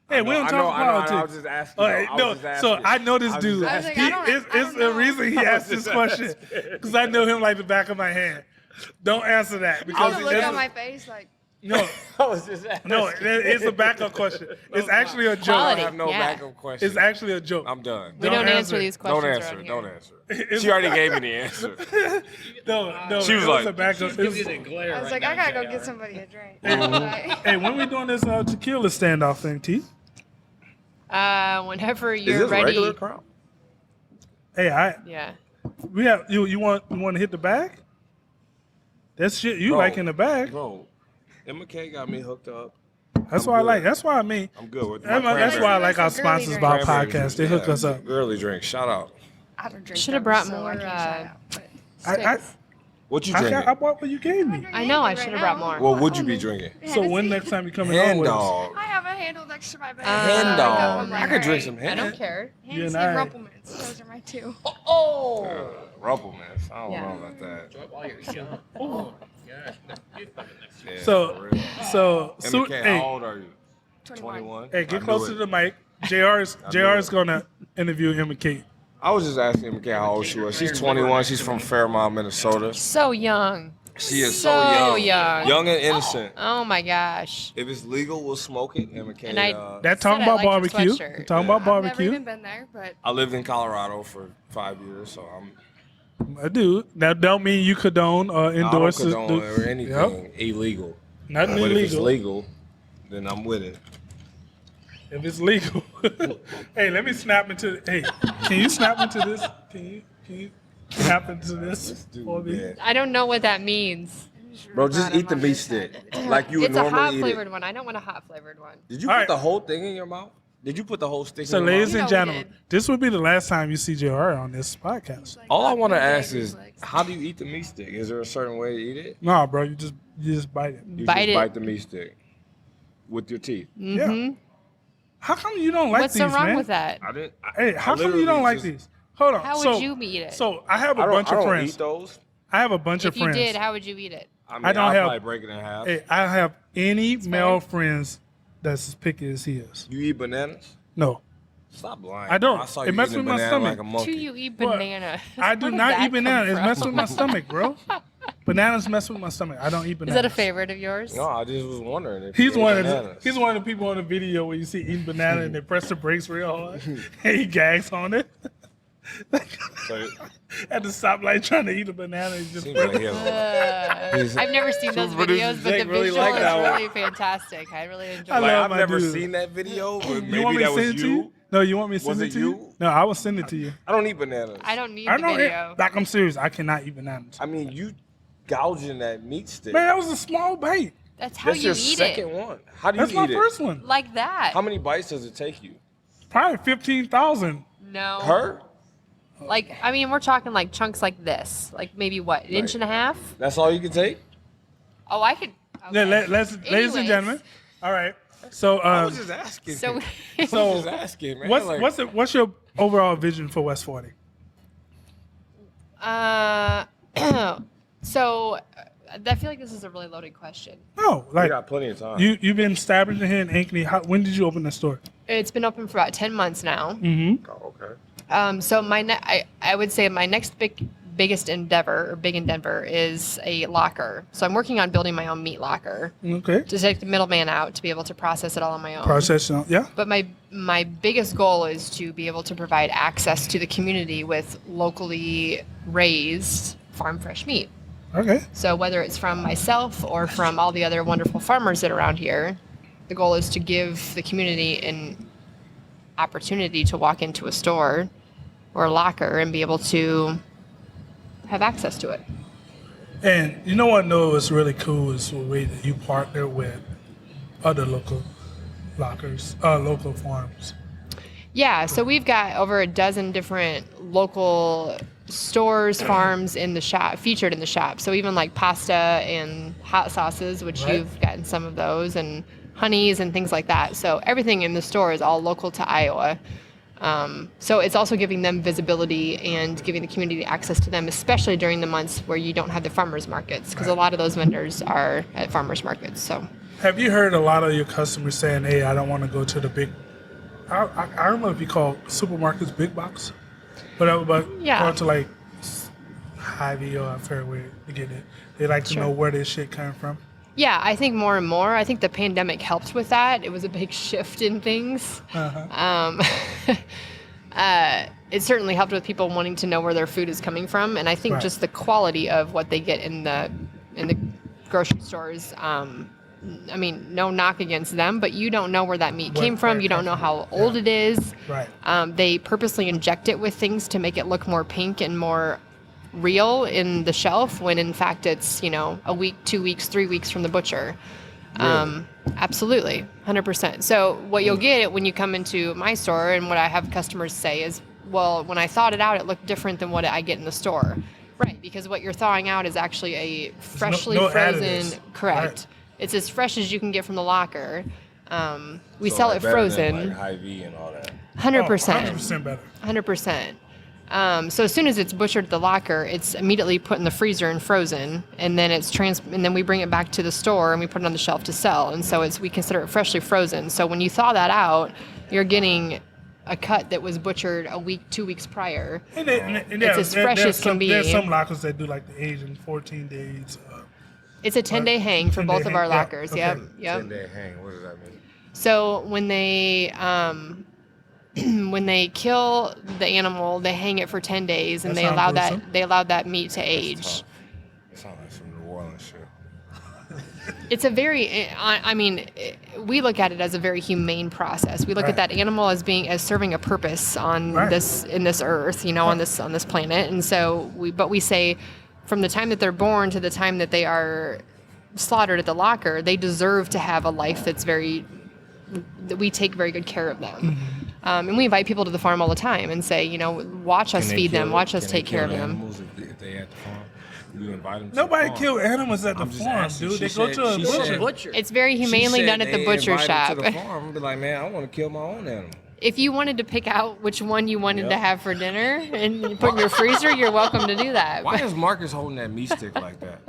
Hey, we don't I talk know, I was politics. just asking. All right, no, so I know this dude. I was like, I don't It's the know. reason he asked this question because I know him like the back of my hand. Don't answer that I because was look that's- on my face like, no, I was just asking. no, it's a backup question. It's actually a I joke. Quality. have no Yeah. backup question. It's actually a joke. I'm done. We Don't don't answer answer. these Don't questions answer. around Don't here. answer. She already gave me the answer. No, She was it like- a backup. It's- I was like, I gotta go get somebody a drink. Hey, when we doing this tequila standoff thing, T? Whenever Is you're this ready. regular crowd? Hey, Yeah. we have you want to hit the bag? That's shit you Bro. like in the bag. Bro, EmmaKate got me hooked up. That's I'm why I good. like. That's why I mean. I'm good with That's my why I cranberry. like our sponsors of our Cranberry podcast. juice. They hook Yeah, us up. Girly drink. Shout out. I don't drink. Should have them, brought so more, I can't shout out, but- I What you I drinking? bought what you gave me. I know. I should have brought more. What would you be drinking? So when next time you coming on Hand with us? dog. I have a handle next to my bed. Hand I got dog. one I right could drink here. some I don't hand. care. You and Hennessy I- and Rumplemans. Those are my two. Rumplemans. I don't Yeah. know about that. Yeah, So- for real. So, EmmaKate, hey, how old are you? 21. 21. hey, I get knew closer it. to the mic. JR is gonna interview EmmaKate. I was just asking EmmaKate how old she was. She's 21. She's from Fairmont, Minnesota. So young. She is So so young. young. Young and innocent. Oh my gosh. If it's legal, we'll smoke it. EmmaKate. And I- That Said talking I about liked your barbecue. sweatshirt. Talking about I've never barbecue. even been there, but I lived in Colorado for 5 years, so I do. That don't mean you condone or I don't endorse condone or anything Yep. illegal. Nothing But if it's illegal. legal, then I'm with it. If it's legal. Hey, let me snap into. Hey, can you snap into this? Can you snap into this for me? Man. I don't know what that means. Bro, just eat the meat stick like you would It's a hot normally eat flavored it. one. I don't want a hot flavored one. Did you All put right. the whole thing in your mouth? Did you put the whole stick So, in your ladies You and know we gentlemen, did. this would be the last time you see JR on this podcast. mouth? All I want to ask is, how do you eat the meat stick? Is there a certain way to eat it? No, bro, you just bite it. You Bite just it. bite the meat stick with your teeth. Yeah. How come you don't like What's these, so wrong man? with that? I didn't. Hey, how come you don't like these? Hold on. How so, would you eat it? So I have I a don't, bunch I of don't friends. eat those. I have a bunch If of you friends. did, how would you eat it? I mean, I don't I'll have- probably break it in half. Hey, I have any male fair. friends that's as picky as he is. You eat bananas? No, Stop lying. I don't. bro. I saw It you messes eating with a my banana stomach. like a Do monkey. you eat What? banana? I do Where did not that eat bananas. come It messes from? with my stomach, bro. Bananas mess with my stomach. I don't eat Is bananas. that a favorite of yours? No, I just was wondering if He's you ate one of bananas. he's one of the people on the video where you see eating banana and they press the brakes real hard and he gags on it. So, At the stoplight trying to eat a banana, he just seems like he has a- I've never seen those Super producer videos, but the Jake really visual like is that one. really fantastic. I really enjoy I it. like, love I've my never dude. seen that video, but You maybe want me that to was send it to you? you. No, you want me to Was send it it to you? you? No, I will send it to you. I don't eat bananas. I don't need I the don't video. like I'm serious. I cannot eat bananas. I mean, you gouging that meat stick. Man, that was a small bite. That's how That's you your eat second it. one. How do you That's my eat it? first one. Like that. How many bites does it take you? Probably 15,000. No. Her? Like, I mean, we're talking like chunks like this. Like maybe what, an inch and a half? That's all you can take? Oh, I could. Yeah, okay. ladies and Anyways. gentlemen. All right. So, I was just asking. So, I so was just asking, man. what's your overall vision for West 40? so I feel like this is a really loaded question. No, we like got plenty of time. you've been establishing here in Ankeny. When did you open the store? It's been open for about 10 months now. Mm-hmm. Oh, okay. So I would say my next biggest endeavor or big endeavor is a locker. So I'm working on building my own meat locker Okay. to take the middleman out to be able to process it all on my own. Procession. Yeah. But my biggest goal is to be able to provide access to the community with locally raised farm fresh meat. Okay. So whether it's from myself or from all the other wonderful farmers that are around here, the goal is to give the community an opportunity to walk into a store or a locker and be able to have access to it. And you know what? No, it's really cool is the way that you partner with other local lockers, local farms. Yeah, so we've got over a dozen different local stores, farms in the shop, featured in the shop. So even like pasta and hot sauces, which Right. you've gotten some of those, and honeys and things like that. So everything in the store is all local to Iowa. So it's also giving them visibility and giving the community access to them, especially during the months where you don't have the farmers markets, because a lot of those vendors are at farmers markets. So Have you heard a lot of your customers saying, "Hey, I don't want to go to the big"? I don't know if you call supermarkets big box, but Yeah. going to like Hy-Vee or Fairway to get it. They like to Sure. know where this shit coming from. yeah, I think more and more. I think the pandemic helped with that. It was a big shift in things. It certainly helped with people wanting to know where their food is coming from, and I think Right. just the quality of what they get in the grocery stores. I mean, no knock against them, but you don't know where that meat Where- came where from. it You don't came know from. how old Yeah. it is. Right. They purposely inject it with things to make it look more pink and more real in the shelf, when in fact it's, a week, 2 weeks, 3 weeks from the butcher. Absolutely, 100%. So what you'll get when you come into my store, and what I have customers say is, well, when I thawed it out, it looked different than what I get in the store. Right, because what you're thawing out is actually a freshly no frozen. additives. Correct. Right. It's as fresh as you can get from the locker. We So, sell like, it better than, frozen. like Hy-Vee and all that. 100%. 100% better. 100%. So as soon as it's butchered at the locker, it's immediately put in the freezer and frozen, and then and then we bring it back to the store and we put it on the shelf to sell. And so we consider it freshly frozen. So when you thaw that out, you're getting a cut that was butchered a week, 2 weeks prior. And It's as fresh as can be. There's some lockers that do like the Asian 14 days. It's a 10-day hang for 10-day both of our hang, yeah, lockers. okay. Yep. 10-day hang. What does that mean? So when they when they kill the animal, they hang it for 10 days, and That they sounds allow gruesome. that meat to age. It sounds like some New Orleans shit. It's a very, I mean, we look at it as a very humane process. We look at that animal as serving a purpose on in this earth, you know, on this planet. And so we say from the time that they're born to the time that they are slaughtered at the locker, they deserve to have a life that we take very good care of them. And we invite people to the farm all the time and say, you know, watch us feed them, watch us take care of them. If they at the farm, you invite them. Nobody kill animals at the farm, dude. They go to a butcher. It's very humanely done at the butcher shop. To the farm and be like, man, I want to kill my own animal. If you wanted to pick out which one you wanted to have for dinner and put in your freezer, you're welcome to do that. Why is Marcus holding that meat stick like that?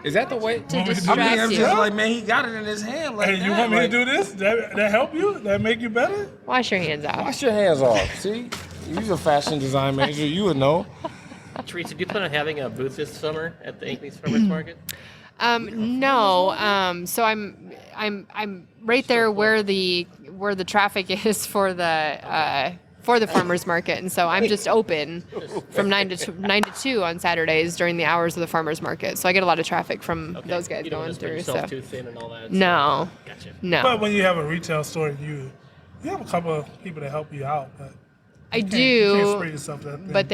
Is that the way? To distract I mean, I'm you. just like, man, he got it in his hand like Hey, you want me to do this? That help you? That make you better? Wash your hands off. Wash your hands off. See? You're a fashion design major. You would know. Teresa, do you plan on having a booth this summer at the Ankeny Farmers Market? No. So I'm right there where the traffic is for the farmers market, and so I'm just open from 9 to 2 on Saturdays during the hours of the farmers market. So I get a lot of traffic from those guys You don't going just spread through. yourself So too thin and all that. no, Gotcha. no. But when you have a retail store, you have a couple of people to help you out. But I you can't do, spray yourself that thing. but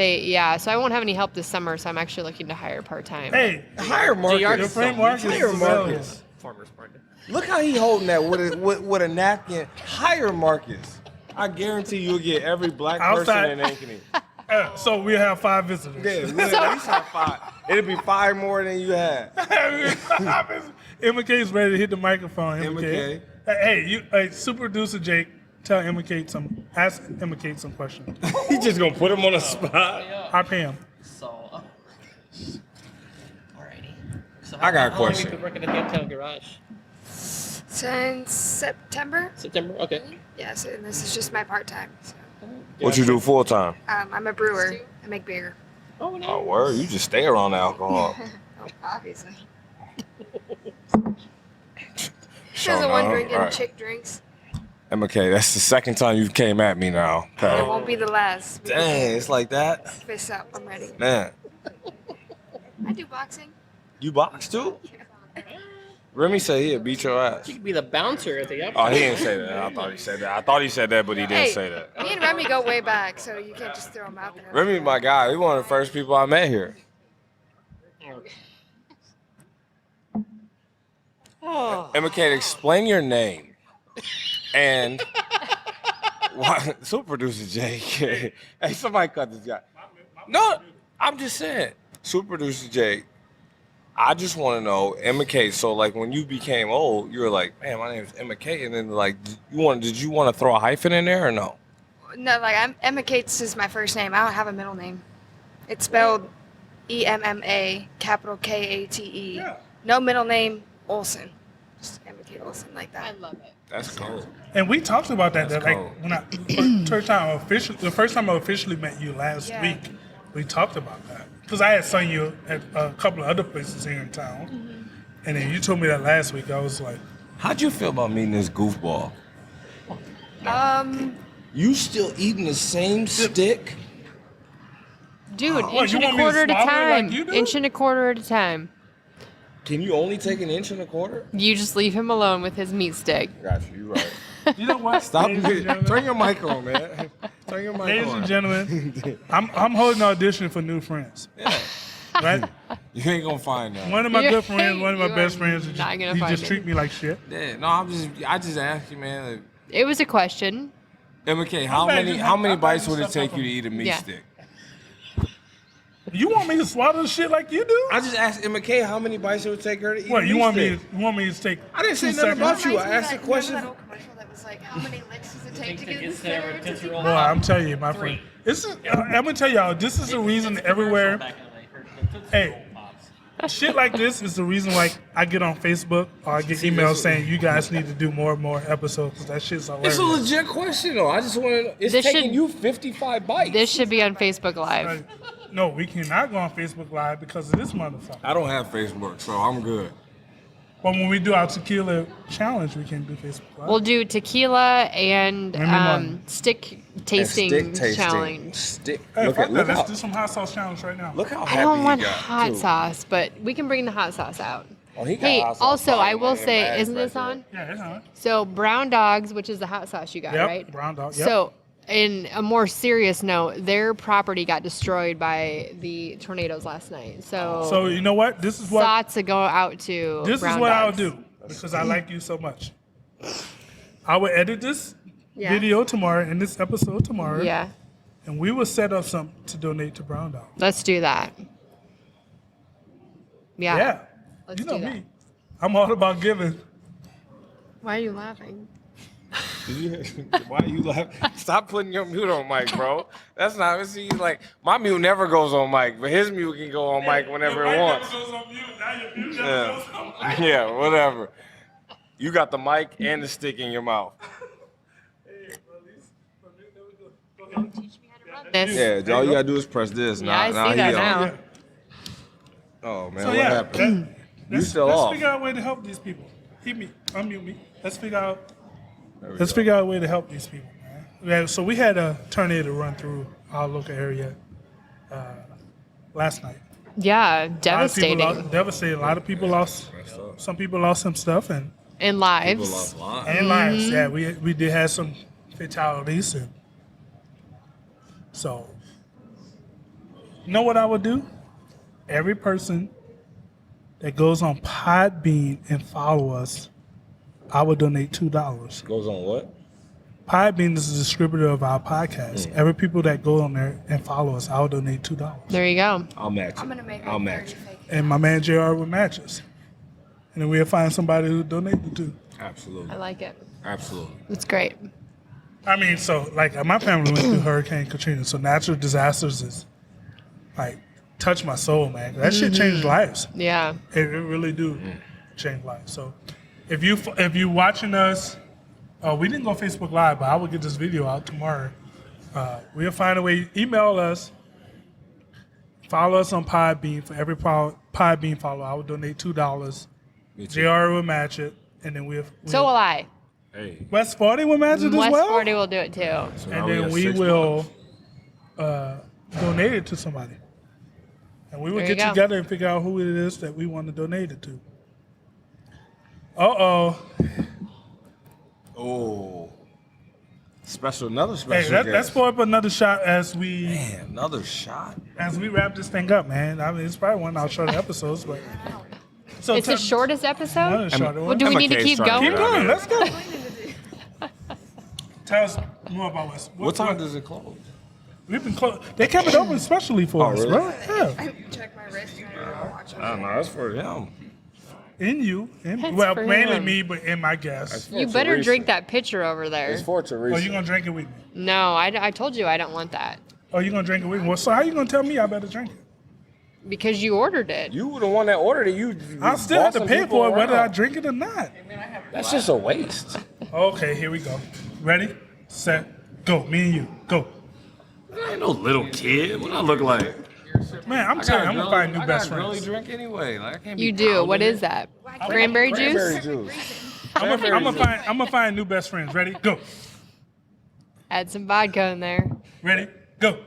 so I won't have any help this summer. So I'm actually looking to hire part-time. Hey, Hire Marcus. your friend Marcus Hire is Marcus. Farmers Market. Look how he holding that with a napkin. Hire Marcus. I guarantee you'll get every black Outside. person in Ankeny. So we'll have 5 visitors. Yeah, we'll at least have 5. It'll be 5 more than you had. EmmaKate's ready to hit the microphone. EmmaKate. Hey, super producer Jake, ask EmmaKate some questions. He just gonna put him on the spot. I pay him. So, alrighty. So I got a how long have question. you been working at the Uptown garage? Since September. September? Okay. Yes, and this is just my part-time. So. What you do full time? I'm a brewer. I make beer. Oh, no. Oh, word. You just stay around the alcohol. Oh, obviously. Sure She doesn't want enough. drinking Alright. chick drinks. EmmaKate, that's the second time you came at me now. It Okay. won't be the last. Dang, it's like that? Fist up. I'm ready. Man, I do boxing. you box too? Remy said he'd beat your ass. You could be the bouncer at the Oh, Uptown. he didn't say that. I thought he said that. I thought he said that, but he didn't Hey, say that. me and Remy go way back, so you can't just throw him out there. Remy's my guy. He's one of the first people I met here. EmmaKate, explain your name. And why, super producer Jake. Hey, somebody cut this guy. No, I'm just saying. Super producer Jake. I just want to know, EmmaKate. So, like, when you became old, you were like, "Man, my name is EmmaKate," and then, like, did you want to throw a hyphen in there or no? No, like EmmaKate's is my first name. I don't have a middle name. It's spelled EMMA capital KATE. Yeah. No middle name. Olson. Just EmmaKate Olson like I that. love it. That's cool. And we talked about that. That's Like cold. when the first time I officially met you last Yeah. week, we talked about that because I had seen you at a couple of other places here in town, and then you told me that last week. I was like, How'd you feel about meeting this goofball? You still eating the same stick? Dude, What, inch you and a want me to quarter at a swallow it time. like you do? Inch and a quarter at a time. Can you only take an inch and a quarter? You just leave him alone with his meat stick. Gotcha, you right. you know what? Stop Ladies and it. gentlemen, Turn your mic on, man. Turn your mic Ladies on. and gentlemen, I'm holding an audition for new friends. Right? You ain't gonna find that. One of my You- good friends, one of my you best are friends, not gonna he find just it. treat me like shit. Yeah, no, I just asked you, man. Like, It was a question. EmmaKate, how I'm many glad how many I'm bites glad would you it stuck take up you to on eat a meat Yeah. stick? You want me to swallow the shit like you do? I just asked EmmaKate how many bites it would take her to eat What a you meat want stick. me? You want me to take? I didn't say 2 nothing seconds? about you. I Reminds me asked of the question. Remember that old commercial that was like, how many licks does it take to get Gets this there, dinner Tootsie to Roll. be Boy, I'm telling you, my friend. This is. I'm gonna tell y'all. This is the reason everywhere. Hey. Shit like this is the reason like I get on Facebook or I get emails saying you guys need to do more and more episodes because that shit's hilarious. It's a legit question though. I just want to know. It's This taking should- you 55 bites. This should be on Facebook Live. Like, no, we cannot go on Facebook Live because of this motherfucker. I don't have Facebook, so I'm good. But when we do our tequila challenge, we can do Facebook Live. We'll do tequila and Lemon one. stick tasting challenge. Stick. Hey, Look, fuck at, that. look, Let's how, do some hot sauce challenge right now. look how I happy don't he want got. hot too. sauce, but we can bring the hot sauce out. Oh, he got Hey, hot sauce also, bottle I will in say, bags isn't right this there. on? Yeah, it's on. So Brown Dogs, which is the hot sauce you got, Yep, right? Brown Dog. Yep. So, in a more serious note, their property got destroyed by the tornadoes last night. So you know what? This is what thoughts to go out to. this Brown is what I would Dogs. do because I like you so much. I would edit this Yeah. video tomorrow and this episode tomorrow. Yeah, And we will set up something to donate to Brown Dog. let's do that. Yeah. Yeah. Let's You know do that. me. I'm all about giving. Why are you laughing? Why are you laughing? Stop putting your mute on mic, bro. That's not. See, like my mute never goes on mic, but his mute can go on mic whenever it wants. Yeah. Yeah, whatever. You got the mic and the stick in your mouth. This. Yeah, all you gotta do is press this. Yeah, I see that now. Oh man, So what yeah, happened? You still let's off? figure out a way to help these people. Hit me, unmute me. Let's figure out There we Let's go. figure out a way to help these people, man. Yeah, so we had a tornado run through our local area last night. Yeah, A lot of people devastating. devastating. A lot of people lost. Some people lost some stuff and In People lives. lost lives. and lives. Yeah, we did have some fatalities and so. You know what I would do? Every person that goes on PodBean and follow us, I would donate $2. Goes on what? PodBean is a distributor of our podcast. Every people that go on there and follow us, I'll donate $2. There you go. I'll match it. I'm gonna make I'll like match 30 it. fake. And my man JR will match us. And then we'll find somebody who donate the $2. Absolutely. I like it. Absolutely. It's great. I mean, so like my family went through Hurricane Katrina, so natural disasters is like touch my soul, man. That shit changed lives. Yeah. It really do change lives. So if you watching us, we didn't go Facebook Live, but I will get this video out tomorrow. We'll find a way. Email us. Follow us on PodBean. For every PodBean follow, I will donate $2. Me too. JR will match it, and then we'll So will I. Hey. West 40 will match it as West well. 40 will do it too. So now And then got we 6 will months. donate it to somebody. And we will There you get go. together and figure out who it is that we want to donate it to. Uh-oh. Oh. Another Hey, special let's guest. pour up another shot as we Man, another shot. wrap this thing up, man. I mean, it's probably one of our shorter episodes, but so It's the shortest One episode? of the shorter Well, ones. do we need to EmmaKate's keep trying to Keep get going? out. going. Let's go. Tell us more about us. What time does it close? We've been close. They kept it open especially for Oh, us, really? right? Yeah. I check my wrist and I watch it. I don't know. That's for him. In you. That's Well, for mainly him. me, but in my guest. That's for You better Teresa. drink that pitcher over there. It's for Teresa. Oh, you gonna drink it with me? No, I told you I don't want that. Oh, you gonna drink it with me? Well, so how you gonna tell me I better drink it? Because you ordered it. You were the one that ordered it. You I still have to bossing pay people for it whether I around. drink it or not. That's just a waste. Okay, here we go. Ready, set, go. Me and you, go. I ain't no little kid. What I look like? Man, I'm telling you, I'm gonna find new best I really friends. drink anyway. Like, I can't You be do. pounding What it. is that? Cranberry Cranberry juice? juice. I'm gonna find new best friends. Ready, go. Add some vodka in there. Ready, go.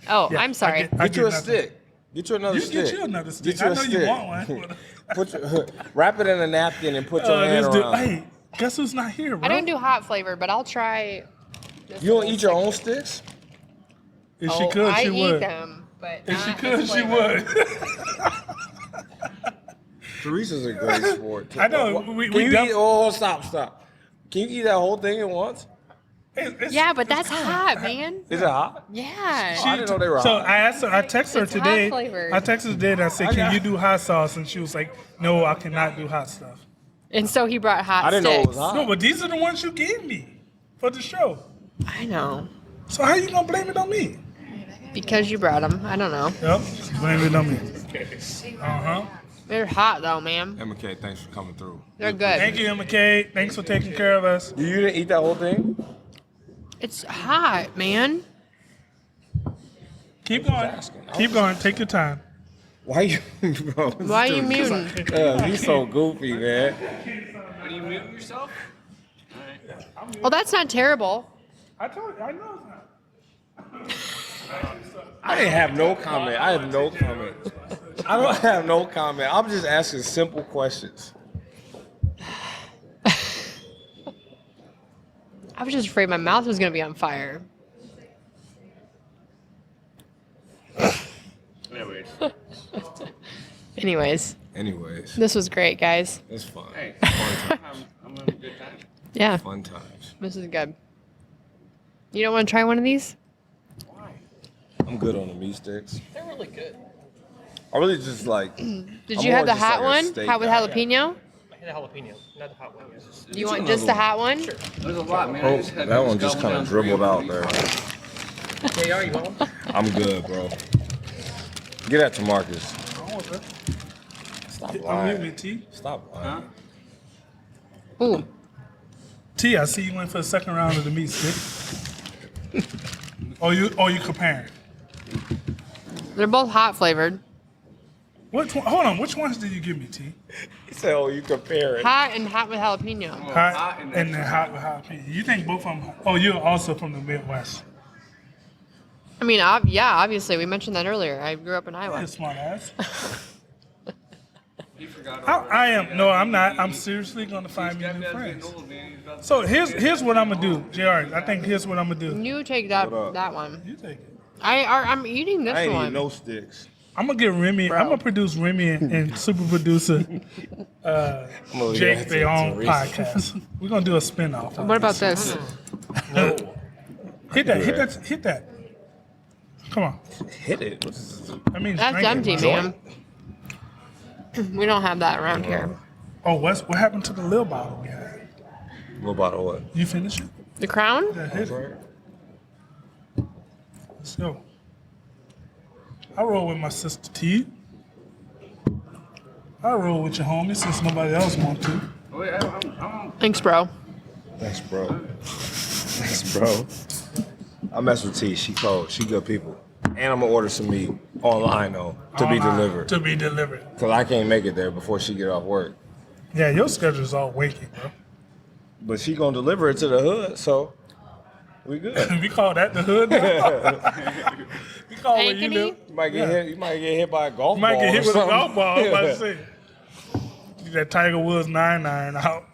Oh, Yeah, I'm sorry. I Get you a nothing. stick. Get you another You stick. get you another stick. Get you I a know you stick. want one. Put your, wrap it in a napkin and put your hand This dude, around. hey, guess who's not here, bro? I don't do hot flavor, but I'll try. this You don't little eat your stick. own sticks? If Oh, she could, I she eat would. them, but If she not could, this she flavor. would. Teresa's a great sport. I know, Can we you def- eat? Oh, stop. Can you eat that whole thing at once? It's- Yeah, but that's hot, man. Is it hot? Yeah. I didn't know they were So hot. I asked her. I texted her It's hot today. flavored. I texted her today and I said, "Can you do hot sauce?" And she was like, "No, I cannot do hot stuff." And so he brought hot I didn't know it sticks. was hot. No, but these are the ones you gave me for the show. I know. So how you gonna blame it on me? Because you brought them. I don't know. Yep, blame it on me. Uh-huh. They're hot though, man. EmmaKate, thanks for coming through. They're good. Thank you, EmmaKate. Thanks for taking care of us. You didn't eat that whole thing? It's hot, man. Keep going. Keep going. Take your time. Why you, bro? Why are you muting? He's so goofy, man. Are you muting yourself? Well, that's not terrible. I told you. I know it's not. I didn't have no comment. I have no comment. I don't have no comment. I'm just asking simple questions. I was just afraid my mouth was going to be on fire. Anyways. Anyways, this was great, guys. It's fun. Hey, Fun times. I'm having a good time. Yeah, Fun times. this is good. You don't want to try one of these? I'm good on the meat sticks. They're really good. I really just like. Did you have the hot one? Hot with jalapeno? I had a jalapeno, not the hot one. Do you want just the hot one? There's a lot, man. Oh, that one just kind of dribbled out there. JR, you want one? I'm good, bro. Get that to Marcus. Stop I'm lying. with T. Stop lying. Ooh. T, I see you went for the second round of the meat stick. Or you comparing? They're both hot flavored. Which one, hold on, which ones did you give me, T? He said, "Oh, you compare it." Hot and hot with jalapeno. Hot and then hot with jalapeno. You think both of them? Oh, you're also from the Midwest. I mean, yeah, obviously. We mentioned that earlier. I grew up in Iowa. You're a smart ass. He forgot I am. No, I'm not. I'm seriously going to find me new friends. So here's what I'm going to do, JR. I think here's what I'm going to do. You take that What up? one. You take it. I'm eating this I ain't one. eating no sticks. I'm going to get Remy. I'm going to produce Remy and super producer gonna Jake leave that their to own Teresa. podcast. We're going to do a spinoff. What about this? Hit that. Come on. Hit it. That means That's drink it, empty, man. man. We don't have that around here. Oh, what happened to the little bottle we had? What bottle what? You finish it? The Crown? Yeah, hit it. Let's go. I roll with my sister T. I roll with your homie since nobody else wants to. Wait, I'm Thanks, bro. Thanks, bro. Thanks, bro. I mess with T. She cold. She good people. And I'm gonna order some meat online though to be Online, delivered. To be delivered. Cause I can't make it there before she get off work. Yeah, your schedule's all waking, bro. But she gonna deliver it to the hood, so we good. We call that the hood now? We call it you Ankeny? live. You might get hit. You might get hit by a golf You might ball. get hit or with a something. golf ball. I'm about to say. Get that Tiger Woods 9-9 out.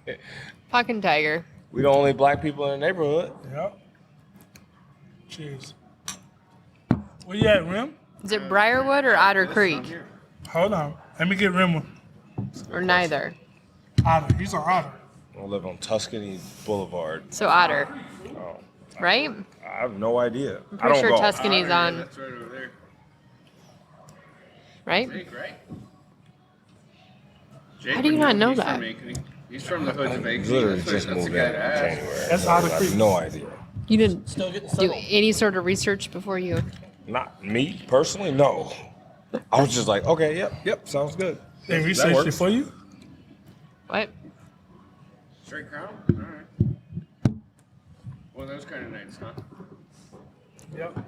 Fucking Tiger. We the only black people in the neighborhood. Yep. Cheers. Where you at, Rim? Is it Briarwood or Otter Creek? Hold on. Let me get Rim one. Or neither? Otter. He's on Otter. I live on Tuscany Boulevard. So Otter, Oh, right? I have no idea. I'm I pretty don't sure go. Tuscany's on, That's right over there. right? Jake, right? How do you not know He's that? From Ankeny. He's from the hoods of I Ankeny. literally That's just the moved guy in to ask. January. That's so Otter I have Creek. no idea. You didn't Still getting do settled. any sort of research before you. Not me personally, no. I was just like, okay, yep, sounds good. They That researched it works. for you? What? Straight crown? Alright. Well, those kind of nights, huh? Yep.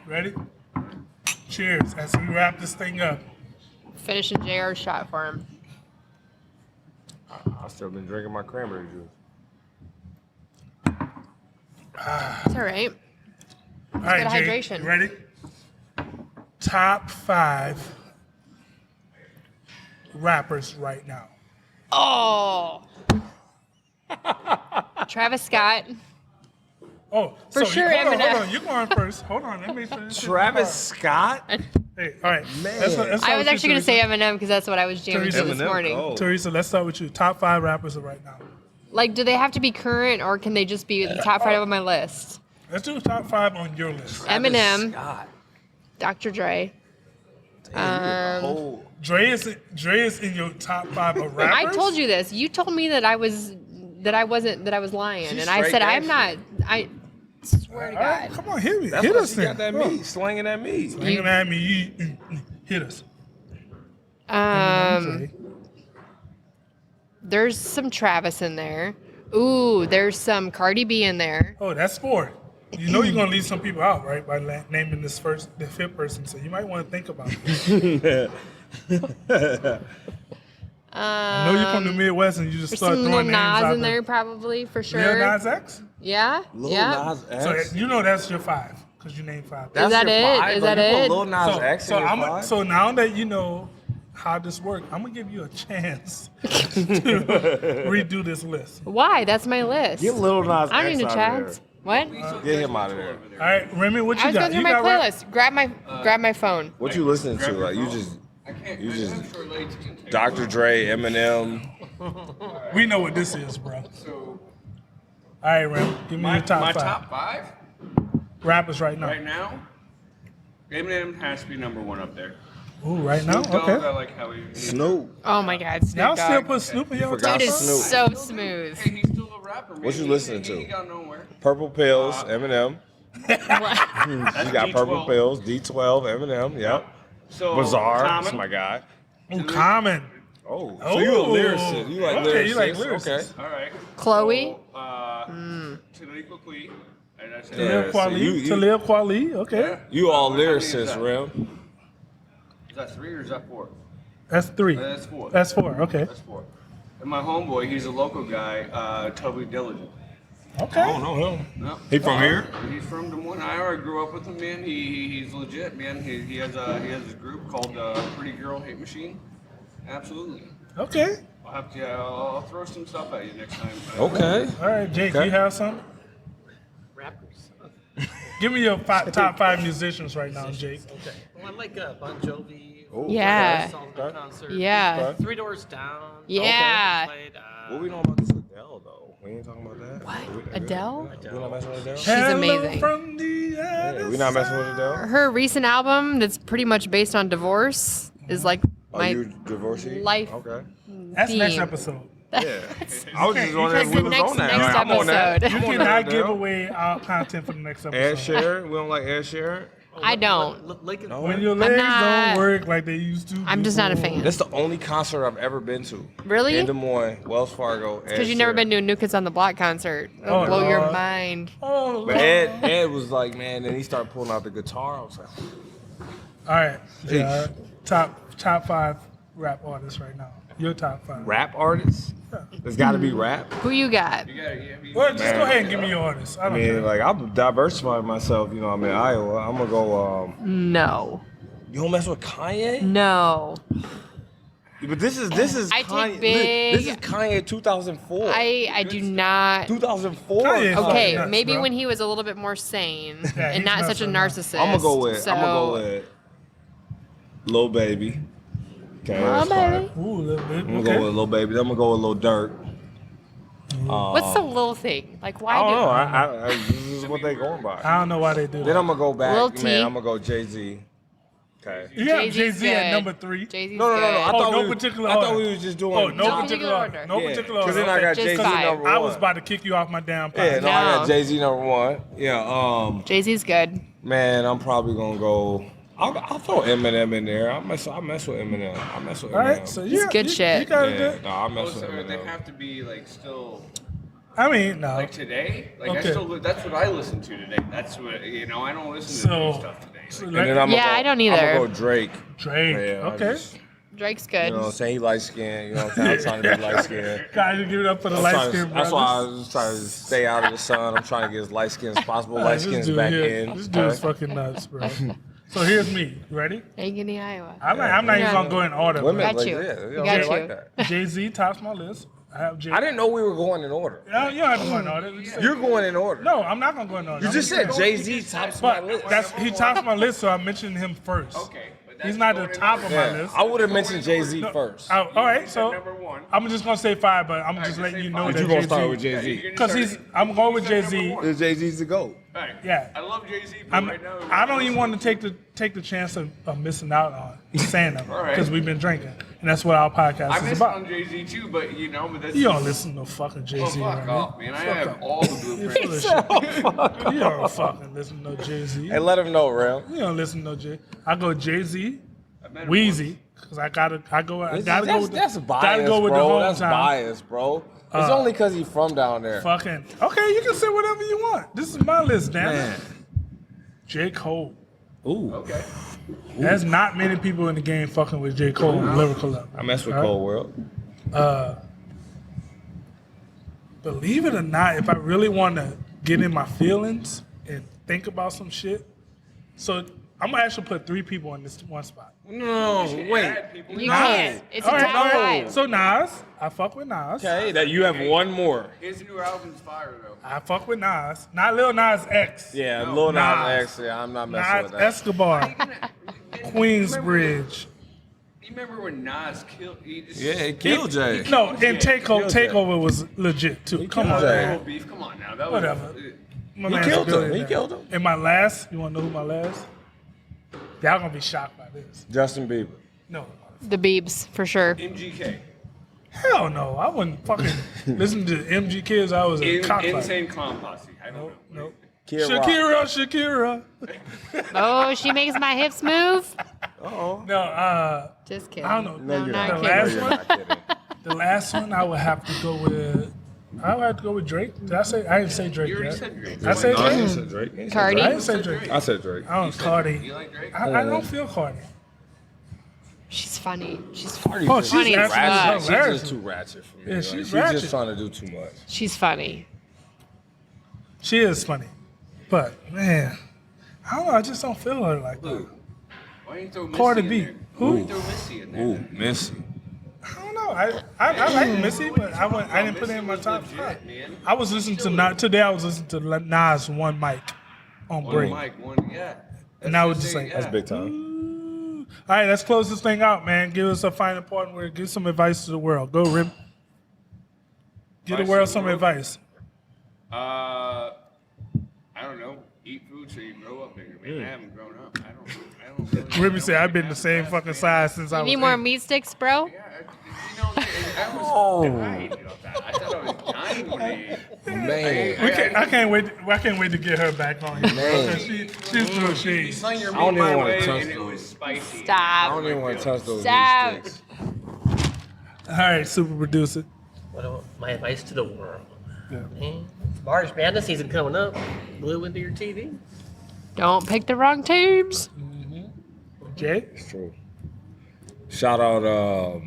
Ready? Cheers as we wrap this thing up. Finishing JR's shot for him. I still been drinking my cranberry juice. It's all right. All right, good Jake, hydration. you ready? Top 5 rappers right now. Oh. Travis Scott. Oh, For so sure, hold Eminem. on, you going first. Hold on, let me finish. this Travis part. Scott? Hey, all right. Man. Let's I was actually going to Teresa. say Eminem because that's what I was jamming to Teresa. this morning. Teresa, let's start with you. Top 5 rappers of right now. Like, do they have to be current or can they just be the top 5 on my list? Let's do top 5 on your list. Eminem, Scott. Dr. Dre. Oh, Dre is in your top 5 of rappers. I told you this. You told me that I was lying, She's and I straight said I'm gangster. not. I swear to All right, God. come on, hit me. that's Hit why us she then. got that Go. meat, slinging that meat. Hanging at me, hit us. Um, there's some Travis in there. Ooh, there's some Cardi B in there. Oh, that's 4. You know you're gonna leave some people out, right? By naming the 5th person, so you might want to think about it. I know you're from the Midwest and you just There's start some throwing Lil names out Nas in there probably for sure. Lil Nas X. Yeah, Lil yeah. Nas X. So you know that's your 5. because you named 5. That's that your it? 5, Is but that you put it? Lil Nas X in your 5? So now that you know how this works, I'm gonna give you a chance to redo this list. Why? That's my list. Get Lil Nas I don't X need a out chance. of What? there. Get him out of there. All right, Remy, what I you was got? going through You my got rap? playlist. Grab my phone. What you listening to? Like you just Dr. Dre, Eminem. We know what this is, bro. All right, Remy, give me your top my 5 top 5 rappers right now. right now. Eminem has to be number 1 up there. Ooh, right now? Snoop Dogg, I Okay. like how he. Snoop. Oh my God, Snoop Y'all still Dogg. put Snoop in your Forgot top Dude is 5? Snoop. so smooth. Hey, he's still a rapper. Man. What you listening to? He got nowhere. Purple Pills, Eminem. You got Purple D12. Pills, D12, Eminem. Yep. So Bizarre. Common. That's my guy. Ooh, Common. Oh, so you a Ooh. lyricist? You like Okay, lyricists? you like lyricists. Okay. All right. Chloe? So, Tariq Kweli. And that's Talib so Kweli. Talib Kweli. Okay. You all How many is lyricists, that? Rim. Is that 3 or is that 4? That's 3. That's 4. That's 4. Okay. That's 4. And my homeboy, he's a local guy, Toby Diligent. Okay. I don't know him. No. He from here? He's from Des Moines, Iowa. I grew up with him, man. He's legit, man. He has a group called Pretty Girl Hate Machine. Absolutely. Okay. I'll throw some stuff at you next time. Okay. All right, Jake, Okay. you have some? Rappers. Give me your top 5 musicians right now, Jake. Okay. Well, I like Bon Jovi. Yeah. Saw him at a concert. Yeah. 3 Doors Down. Yeah. Played, What we know about this Adele, though? We ain't talking about that. What? Adele? We not messing with Adele? She's Hello amazing. From the Yeah, we not messing with Adele? Her recent album that's pretty much based on divorce is like Are my you divorcee? life Okay. That's next theme. episode. Yeah. I was just wondering if That's we the was on that. next Like, I'm on that. episode. You I'm on cannot that, give Adele. away our content for the next Ed episode. Sheeran? We don't like Ed Sheeran? I don't. Lincoln. No. When your legs not- don't work like they used to. I'm just not a before. fan. That's the only concert I've ever been to. Really? In Des Moines, Wells Fargo. Because you've never been to a New Kids on the Block concert. It'll Oh, blow your Lord. mind. Oh, But Lord. Ed was like, man, then he started pulling out the guitar. I was like, All right. Yeah, top 5 rap artists right now. Your top 5. rap artists? There's got to be rap. Who you got? Well, just go ahead and give me your artists. I I don't mean, care. like, I'm diversifying myself. You know, I'm in Iowa. I'm going to go, No. you don't mess with Kanye? No. But this is I Kanye. take big- This is Kanye 2004. I do not. 2004. Kanye is Okay, nuts, maybe bro. when he was a little bit more sane Yeah, and he's not nuts such a right now. narcissist. I'm gonna So, go with Lil Baby. Okay, Oh, that's fine. baby. Ooh, a little bit. I'm gonna Okay. go with Lil Baby. Then I'm gonna go with Lil Durk. What's the little thing? Like, why I don't do? know. This is what they going by. I don't know why they do Then that. I'm gonna go back. Lil T. Man, I'm gonna go Jay-Z. Okay. You got Jay-Z's Jay-Z at good. number 3. Jay-Z's No. good. I Oh, thought no we, particular I thought order. we was just doing. Oh, no No particular particular order. order. No Yeah, particular because order. then I got Just Jay-Z five. number 1. I was about to kick you off my damn Yeah, podcast. no, I No. got Jay-Z number 1. Yeah. Jay-Z's good. Man, I'm probably gonna go. I'll throw Eminem in there. I mess with Eminem. I mess with Eminem. All right, so It's good you shit. got yeah, it. no, I mess with So they Eminem. have to be like still I mean, no. like today. Like Okay. that's what I listen to today. That's what I don't listen to new So, stuff today. so Like, And then let, I'm Yeah, I don't either. I'm gonna go Drake. Drake. Yeah, I Okay. just- Drake's you good. know what I'm saying? He light skinned. You know what I'm saying? I'm trying to be light skinned. Guys, you give it up for the light skinned That's brothers. why I was just trying to stay out of the sun. I'm trying to get as light skinned as possible. All Light right, this skin's dude back here- in. This dude is fucking nuts, bro. So here's me. You ready? Ankeny, Iowa. I'm not even Yeah. gonna go in order. Women Got like you. that. We don't got get you. like that. Jay-Z tops my list. I have Jay. I didn't know we were going in order. You don't have to go in order. We just say- You're going in order. No, I'm not gonna go in order. You I'm just said saying- Jay-Z tops my But list. he tops my list, so I mentioned him first. okay, but that's He's not the going in top order. of my Yeah, list. I would have mentioned Jay-Z No, first. all right, so Number 1. I'm just gonna say 5, but I'm just just letting say you know five. that You gonna start with Jay-Z. Jay-Z? Because I'm going with Jay-Z. Jay-Z's the GOAT. Right. Yeah. I love Jay-Z, but right now I don't even want to take the chance of missing out on saying them All right. because we've been drinking, and that's what our podcast I is miss about. on Jay-Z too, but but that's You don't listen to no fucking Jay-Z. Oh, fuck right, off, man. I have all the You're blueprints. full of shit. You don't fucking listen to no Jay-Z. Hey, let him know, Ram. You don't listen to no Jay. I go Jay-Z, I met him Weezy, because I gotta go with That's the, bias, gotta go with bro. the That's hometown. bias, bro. It's only because he's from down there. Fucking okay, you can say whatever you want. This is my list, damn Man. it. J. Cole. Ooh. Okay. There's not many people in the game fucking with J. Cole on lyrical level. I mess with All right? Cold World. Believe it or not, if I really want to get in my feelings and think about some shit, So I'm gonna actually put 3 people in this one spot. No, wait. You can't. It's a top 5. So Nas, I fuck with Nas. Okay, that you have one more. His new album's fire though. I fuck with Nas. Not Lil Nas X. Yeah, No, Lil Nas Nas. X. Yeah, I'm not messing Nas with that. Escobar, Queensbridge. You remember when Nas killed? Yeah, it killed Jay. No, and Killed Jay. Takeover was legit too. Come killed on, Jay. man. Little beef. Come on now. That Whatever. was. My He man's killed a him. billionaire. He killed him. And my last, you wanna know who my last? Y'all gonna be shocked by this. Justin Bieber. No. The Biebs, for sure. MGK. Hell no. I wouldn't fucking listen to MG Kids. I was a cockfighter. Insane Clown Posse. I don't know. Nope. Kid Rock. Shakira. Oh, she makes my hips move? No, Just kidding. I don't know. No, you're not The not. kidding. last You're one? not kidding. The last one I would have to go with. I would have to go with Drake. Did I say? I didn't say Drake. You already yet. said Drake. I said No, I Drake. ain't said Drake. I ain't said Cardi? I Drake. didn't say Drake. I said Drake. I don't Cardi. You like Drake? I don't feel Cardi. She's funny. She's Oh, she's funny as ratchet. fuck. She's She's hilarious. just too ratchet for me. Yeah, like, she's she's ratchet. just trying to do too much. She's funny. She is funny, but man, I don't know. I just don't feel her like that. Why you throw Missy Cardi in B. there? Who? Why you throw Missy in there? Ooh, Missy. I don't know. I like Missy, but I didn't put it in my top 5. Man. I was listening to Nas today. I was listening to Nas One Mic on One break. mic, one, yeah. And I was just like, That's big time. Ooh. All right, let's close this thing out, man. Give us a final part where give some advice to the world. Go, Rim. Give the Advice world to the some world? advice. I don't know. Eat food so you grow up bigger. Man, I haven't grown up. I don't really. Remy said, I've been the same fucking size since I You was need more 8." meat sticks, bro? Yeah, you know, I was dying about that. I thought I was dying when they. Man. I can't wait to get her back on here. Man. She's through shade. Slung your I don't meat even my wanna way touch and it those. was spicy. I Stop. don't even want to touch those Stop. meat sticks. All right, super producer. My advice to the world. Yeah. Man, it's March Madness season coming up. Blew into your TV. Don't pick the wrong teams. Jay? It's true. Shout out,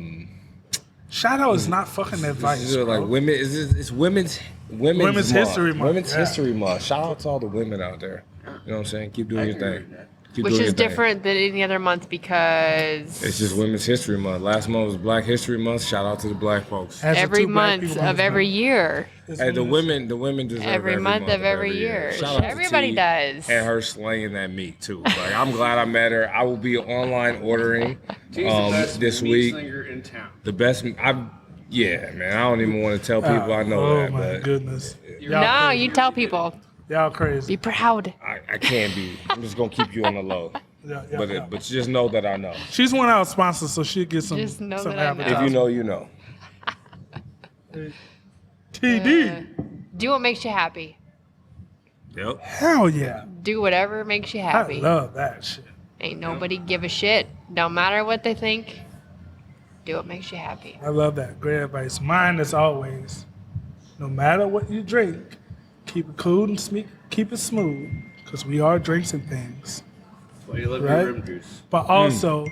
Shout out is not fucking advice. this is bro. like women. It's women's Women's month. History Month, Women's yeah. History Month. Shout out to all the women out there. You know what I'm saying? Keep doing your thing. Keep Which doing is your thing. different than any other month because It's just Women's History Month. Last month was Black History Month. Shout out to the black folks. As the every two black month people on of this every month. year. It's Hey, the women's- women deserve Every month of every year. Shout out to Everybody T does. And her slaying that meat too. Like I'm glad I met her. I will be online ordering She's the best this meat week. slinger in town. The best. Yeah, man. I don't even want to tell people I know oh that, my but goodness. No, you tell people. Y'all crazy. Be proud. I can't be. I'm just gonna keep you on the low. Yeah, But just know that I know. She's one of our sponsors, so she'll get some. Just know some that I know. If you know, you know. TD. Do what makes you happy. Yep. Hell yeah. Do whatever makes you I happy. love that shit. Ain't nobody give a shit. Don't matter what they think. Do what makes you happy. I love that. Great advice. Mine, as always, no matter what you drink, keep it cool and keep it smooth, because we are drinks and things. Why you love Right? your rim juice? But also,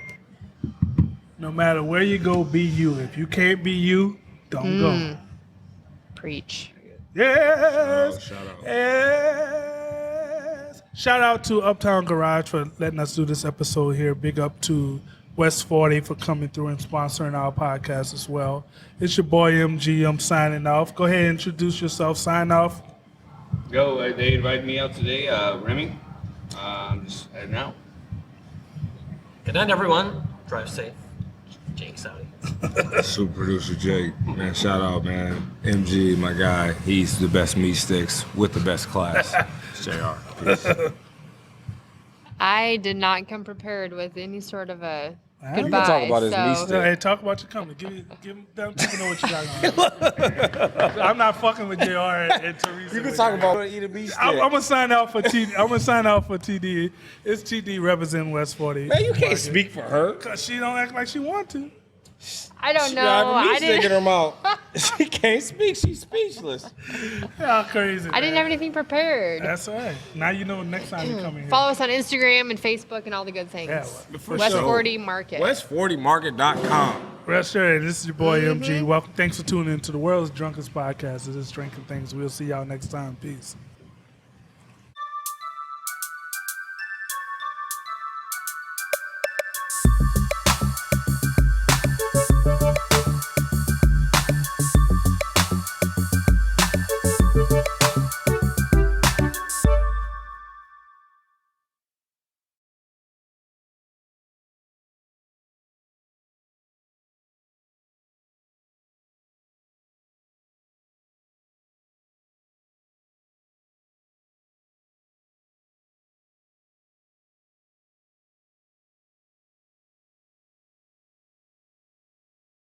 no matter where you go, be you. If you can't be you, don't go. Preach. Oh, Yes. shout out. Yes. Shout out to Uptown Garage for letting us do this episode here. Big up to West 40 for coming through and sponsoring our podcast as well. It's your boy MG. I'm signing off. Go ahead and introduce yourself. Sign off. Yo, they invited me out today, Remy. I'm just heading out. Good night, everyone. Drive safe. Jake Saudi. Super producer Jake, man, shout out, man. MG, my guy, he's the best meat sticks with the best class. It's JR. Peace. I did not come prepared with any sort of a You goodbye. can talk about his meat so stick. Hey, talk about your company. Give them people know what you got going on. I'm not fucking with JR and Teresa. You can talk about eat a meat stick. I'm gonna sign out for TD. I'm gonna sign out for TD. It's TD representing West 40. Man, you can't speak for her. Cause she don't act like she want to. I don't She know. got a I meat stick in didn't. her mouth. She can't speak. She's speechless. Y'all crazy. I didn't man. have anything prepared. That's all right. Now you know next time you come in here. Follow us on Instagram and Facebook and all the good things. Yeah, for West sure. 40 Market. West40market.com. Rest assured, this is your boy MG. Welcome. Thanks for tuning in to the world's drunkest podcast. It is Drinking Things. We'll see y'all next time. Peace.